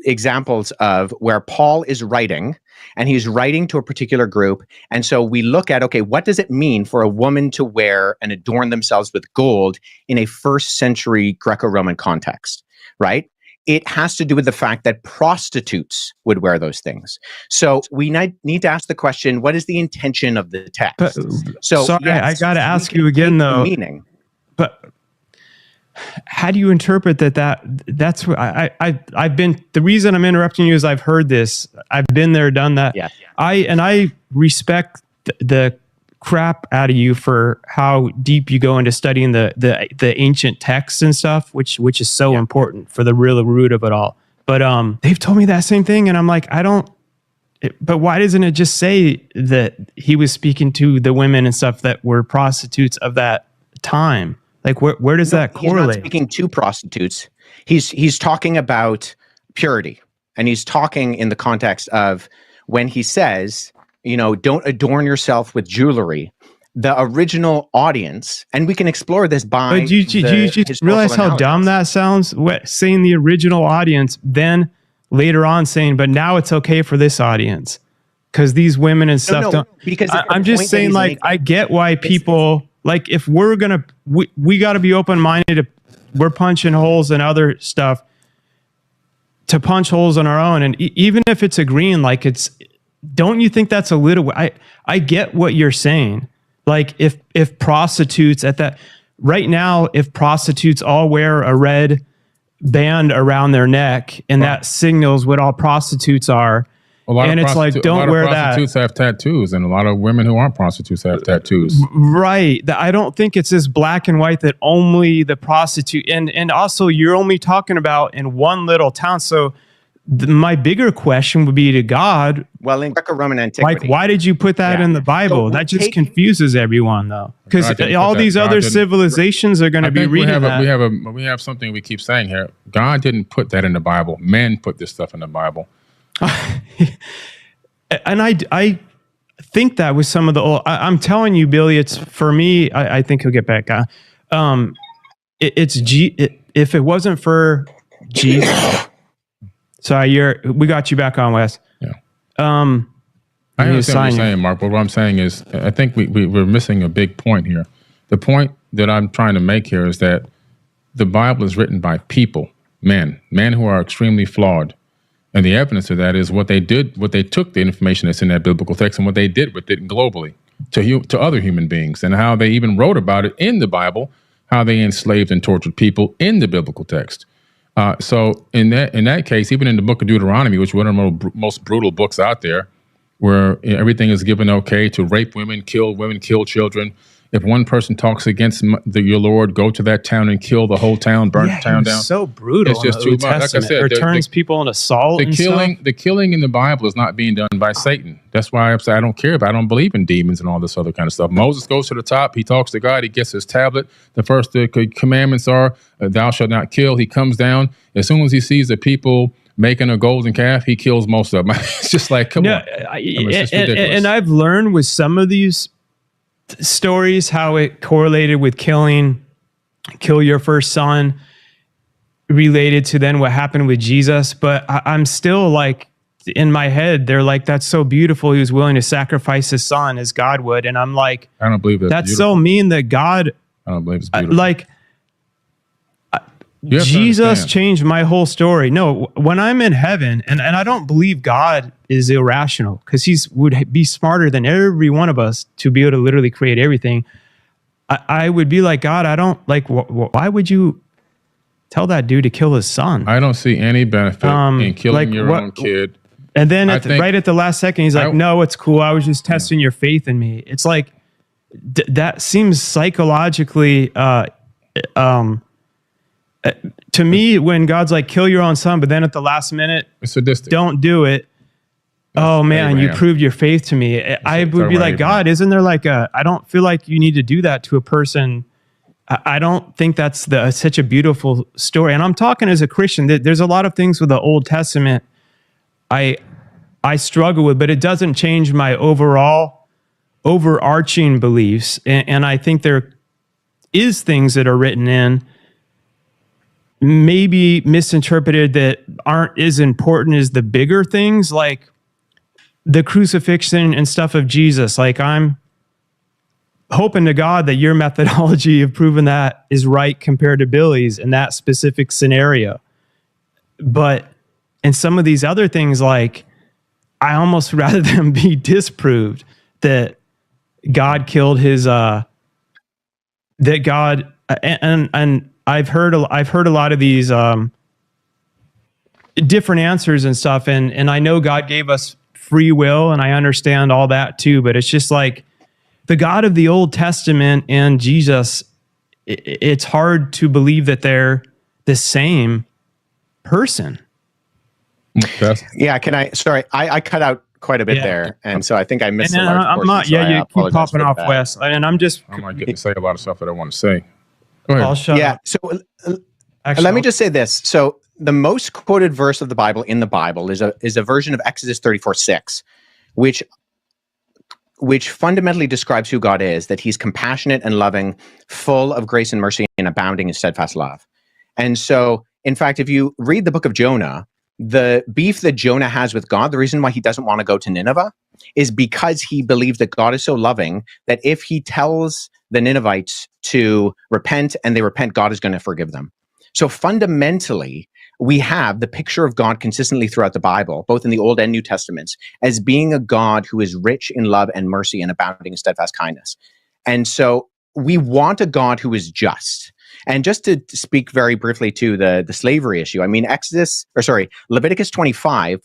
examples of where Paul is writing, and he's writing to a particular group. And so we look at, okay, what does it mean for a woman to wear and adorn themselves with gold in a first century Greco-Roman context, right? It has to do with the fact that prostitutes would wear those things. So we need to ask the question, what is the intention of the text? But, sorry, yes, I got to ask you again, though. Meaning. But how do you interpret that's what I've been, the reason I'm interrupting you is I've heard this. I've been there, done that. Yeah. I respect the crap out of you for how deep you go into studying the ancient texts and stuff, which is so important for the real root of it all. But they've told me that same thing, and I'm like, but why doesn't it just say that he was speaking to the women and stuff that were prostitutes of that time? Like, where does that correlate? He's not speaking to prostitutes. He's talking about purity, and he's talking in the context of when he says, don't adorn yourself with jewelry. The original audience, and we can explore this by. But you just realize how dumb that sounds? Saying the original audience, then later on saying, but now it's okay for this audience because these women and stuff don't. Because I'm just saying, like, I get why people. Like, if we're going to, we got to be open-minded. We're punching holes in other stuff to punch holes on our own. And even if it's agreeing, like don't you think that's a little, I get what you're saying. Like if prostitutes right now, if prostitutes all wear a red band around their neck and that signals what all prostitutes are, and it's like, don't wear that. A lot of prostitutes have tattoos, and a lot of women who aren't prostitutes have tattoos. Right. I don't think it's this black and white that only the prostitute, and also you're only talking about in one little town. So my bigger question would be to God. Well, in Greco-Roman antiquity. Like, why did you put that in the Bible? That just confuses everyone, though. Because all these other civilizations are going to be reading that. We have something we keep saying here. God didn't put that in the Bible. Men put this stuff in the Bible. And I think that was some of the old. I'm telling you, Billy. It's for me. I think he'll get back. If it wasn't for Jesus. Sorry, we got you back on, Wes. Yeah. I understand what you're saying, Mark. But what I'm saying is, I think we're missing a big point here. The point that I'm trying to make here is that the Bible is written by people, men who are extremely flawed. And the evidence of that is what they did, what they took the information that's in that biblical text and what they did with it globally to other human beings, and how they even wrote about it in the Bible, how they enslaved and tortured people in the biblical text. So in that case, even in the book of Deuteronomy, which is one of the most brutal books out there, where everything is given okay to rape women, kill children. If one person talks against your Lord, go to that town and kill the whole town, burn the town down. So brutal. It's just too much. Like I said, turns people into salt. The killing in the Bible is not being done by Satan. That's why I don't care about. I don't believe in demons and all this other kind of stuff. Moses goes to the top. He talks to God. He gets his tablet. The first commandments are, "Thou shalt not kill." He comes down. As soon as he sees the people making a golden calf, he kills most of them. It's just like, come on. It's just ridiculous. And I've learned with some of these stories how it correlated with kill your first son related to then what happened with Jesus. But I'm still like, in my head, they're like, that's so beautiful. He was willing to sacrifice his son as God would. And I'm like, I don't believe that's so mean that God, I don't believe it's beautiful. Jesus changed my whole story. No, when I'm in heaven, and I don't believe God is irrational, because would be smarter than every one of us to be able to literally create everything. I would be like, God, I don't like, why would you tell that dude to kill his son? I don't see any benefit in killing your own kid. And then right at the last second, he's like, no, it's cool. I was just testing your faith in me. It's like, that seems psychologically, to me, when God's like, kill your own son, but then at the last minute, it's sadistic. Don't do it. Oh man, you proved your faith to me. I would be like, God, isn't there like I don't feel like you need to do that to a person. I don't think that's such a beautiful story. And I'm talking as a Christian. There's a lot of things with the Old Testament I struggle with, but it doesn't change my overarching beliefs. And I think there is things that are written in, maybe misinterpreted, that aren't as important as the bigger things, like the crucifixion and stuff of Jesus. Like, I'm hoping to God that your methodology of proving that is right compared to Billy's in that specific scenario. But in some of these other things, like, I almost rather them be disproved that God killed his, that God, and I've heard a lot of these different answers and stuff, and I know God gave us free will, and I understand all that too. But it's just like the God of the Old Testament and Jesus. It's hard to believe that they're the same person. Yeah, sorry, I cut out quite a bit there, and so I think I missed a large portion. I'm not. Yeah, you keep popping off, Wes, and I'm just. I might get to say a lot of stuff that I want to say. Go ahead. I'll shut up. So let me just say this. So the most quoted verse of the Bible in the Bible is a version of Exodus 34:6, which fundamentally describes who God is, that he's compassionate and loving, full of grace and mercy, and abounding in steadfast love. And so, in fact, if you read the book of Jonah, the beef that Jonah has with God, the reason why he doesn't want to go to Nineveh, is because he believes that God is so loving that if he tells the Ninevites to repent and they repent, God is going to forgive them. So fundamentally, we have the picture of God consistently throughout the Bible, both in the Old and New Testaments, as being a God who is rich in love and mercy and abounding in steadfast kindness. And so we want a God who is just. And just to speak very briefly to the slavery issue, I mean, Leviticus 25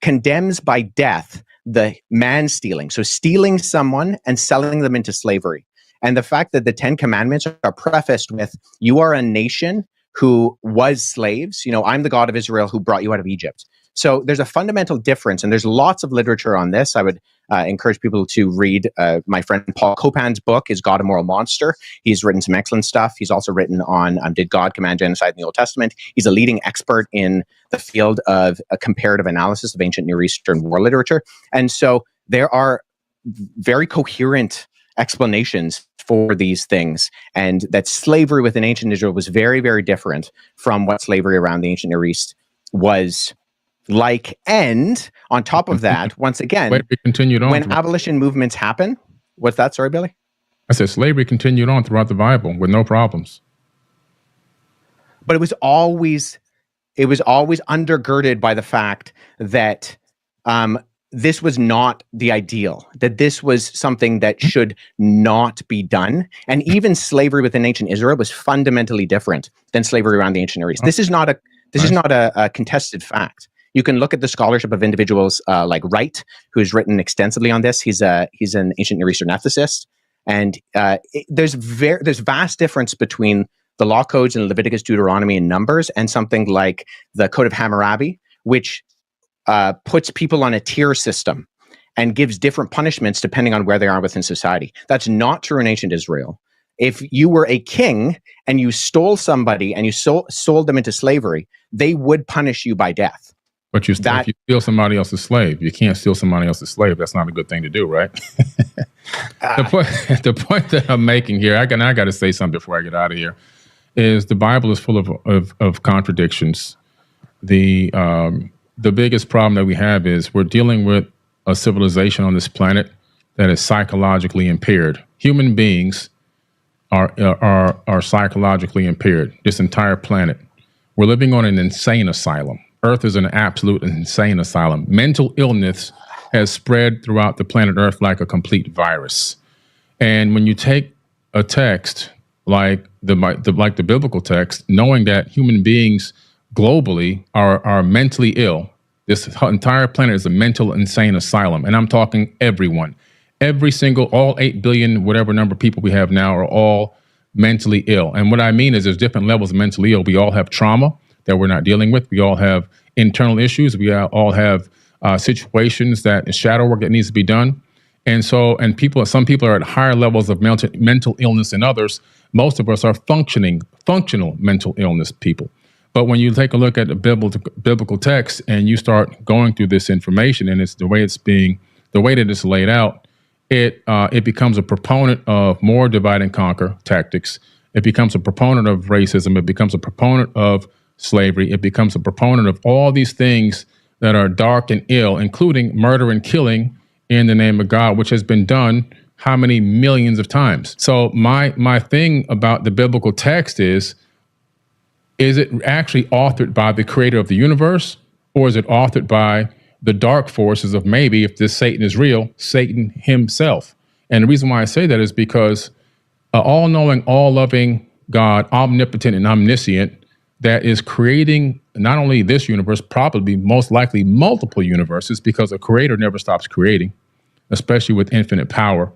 condemns by death the man stealing. So stealing someone and selling them into slavery. And the fact that the 10 Commandments are prefaced with, you are a nation who was slaves. I'm the God of Israel who brought you out of Egypt. So there's a fundamental difference, and there's lots of literature on this. I would encourage people to read my friend Paul Copan's book, Is God a Moral Monster? He's written some excellent stuff. He's also written on Did God Command Genocide in the Old Testament? He's a leading expert in the field of a comparative analysis of ancient Near Eastern war literature. And so there are very coherent explanations for these things, and that slavery within ancient Israel was very, very different from what slavery around the ancient Near East was like. And on top of that, once again, when abolition movements happen, what's that? Sorry, Billy? I said slavery continued on throughout the Bible with no problems. But it was always undergirded by the fact that this was not the ideal, that this was something that should not be done. And even slavery within ancient Israel was fundamentally different than slavery around the ancient Near East. This is not a contested fact. You can look at the scholarship of individuals like Wright, who's written extensively on this. He's an ancient Near Eastern ethicist, and there's vast difference between the law codes in Leviticus, Deuteronomy, and Numbers, and something like the Code of Hammurabi, which puts people on a tier system and gives different punishments depending on where they are within society. That's not true in ancient Israel. If you were a king and you stole somebody and you sold them into slavery, they would punish you by death. But if you steal somebody else's slave, you can't steal somebody else's slave. That's not a good thing to do, right? The point that I'm making here, I got to say something before I get out of here, is the Bible is full of contradictions. The the biggest problem that we have is we're dealing with a civilization on this planet that is psychologically impaired. Human beings are psychologically impaired. This entire planet. We're living on an insane asylum. Earth is an absolute insane asylum. Mental illness has spread throughout the planet Earth like a complete virus. And when you take a text like the biblical text, knowing that human beings globally are mentally ill, this entire planet is a mental insane asylum. And I'm talking everyone. Every single, all 8 billion, whatever number of people we have now are all mentally ill. And what I mean is there's different levels of mentally ill. We all have trauma that we're not dealing with. We all have internal issues. We all have situations that shadow work that needs to be done. And so, and some people are at higher levels of mental illness than others. Most of us are functional mental illness people. But when you take a look at the biblical text and you start going through this information and it's the way that it's laid out, it becomes a proponent of more divide and conquer tactics. It becomes a proponent of racism. It becomes a proponent of slavery. It becomes a proponent of all these things that are dark and ill, including murder and killing in the name of God, which has been done how many millions of times. So my thing about the biblical text is it actually authored by the creator of the universe, or is it authored by the dark forces of, maybe, if this Satan is real, Satan himself? And the reason why I say that is because all-knowing, all-loving God, omnipotent and omniscient, that is creating not only this universe, probably most likely multiple universes, because a creator never stops creating, especially with infinite power,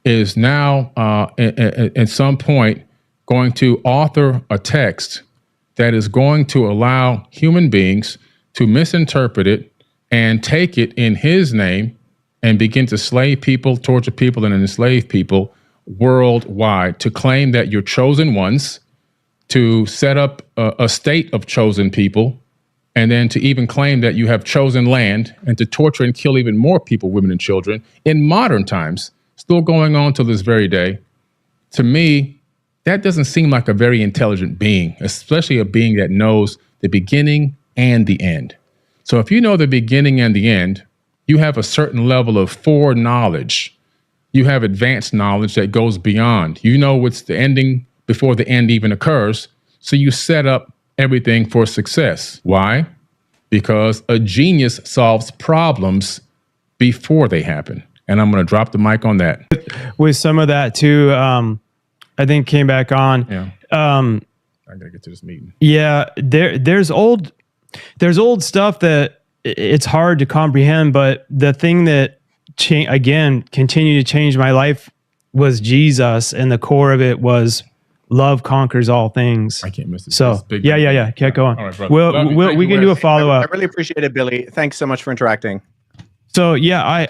is now at some point going to author a text that is going to allow human beings to misinterpret it and take it in his name and begin to slay people, torture people, and enslave people worldwide, to claim that you're chosen ones, to set up a state of chosen people, and then to even claim that you have chosen land, and to torture and kill even more people, women and children, in modern times, still going on to this very day. To me, that doesn't seem like a very intelligent being, especially a being that knows the beginning and the end. So if you know the beginning and the end, you have a certain level of foreknowledge. You have advanced knowledge that goes beyond. You know what's the ending before the end even occurs. So you set up everything for success. Why? Because a genius solves problems before they happen. And I'm going to drop the mic on that. With some of that too, I think came back on. Yeah. I got to get to this meeting. Yeah. There's old stuff that it's hard to comprehend, but the thing that continued to change my life was Jesus, and the core of it was love conquers all things. I can't miss it. So yeah. Can't go on. All right, brother. We can do a follow up. I really appreciate it, Billy. Thanks so much for interacting. So yeah,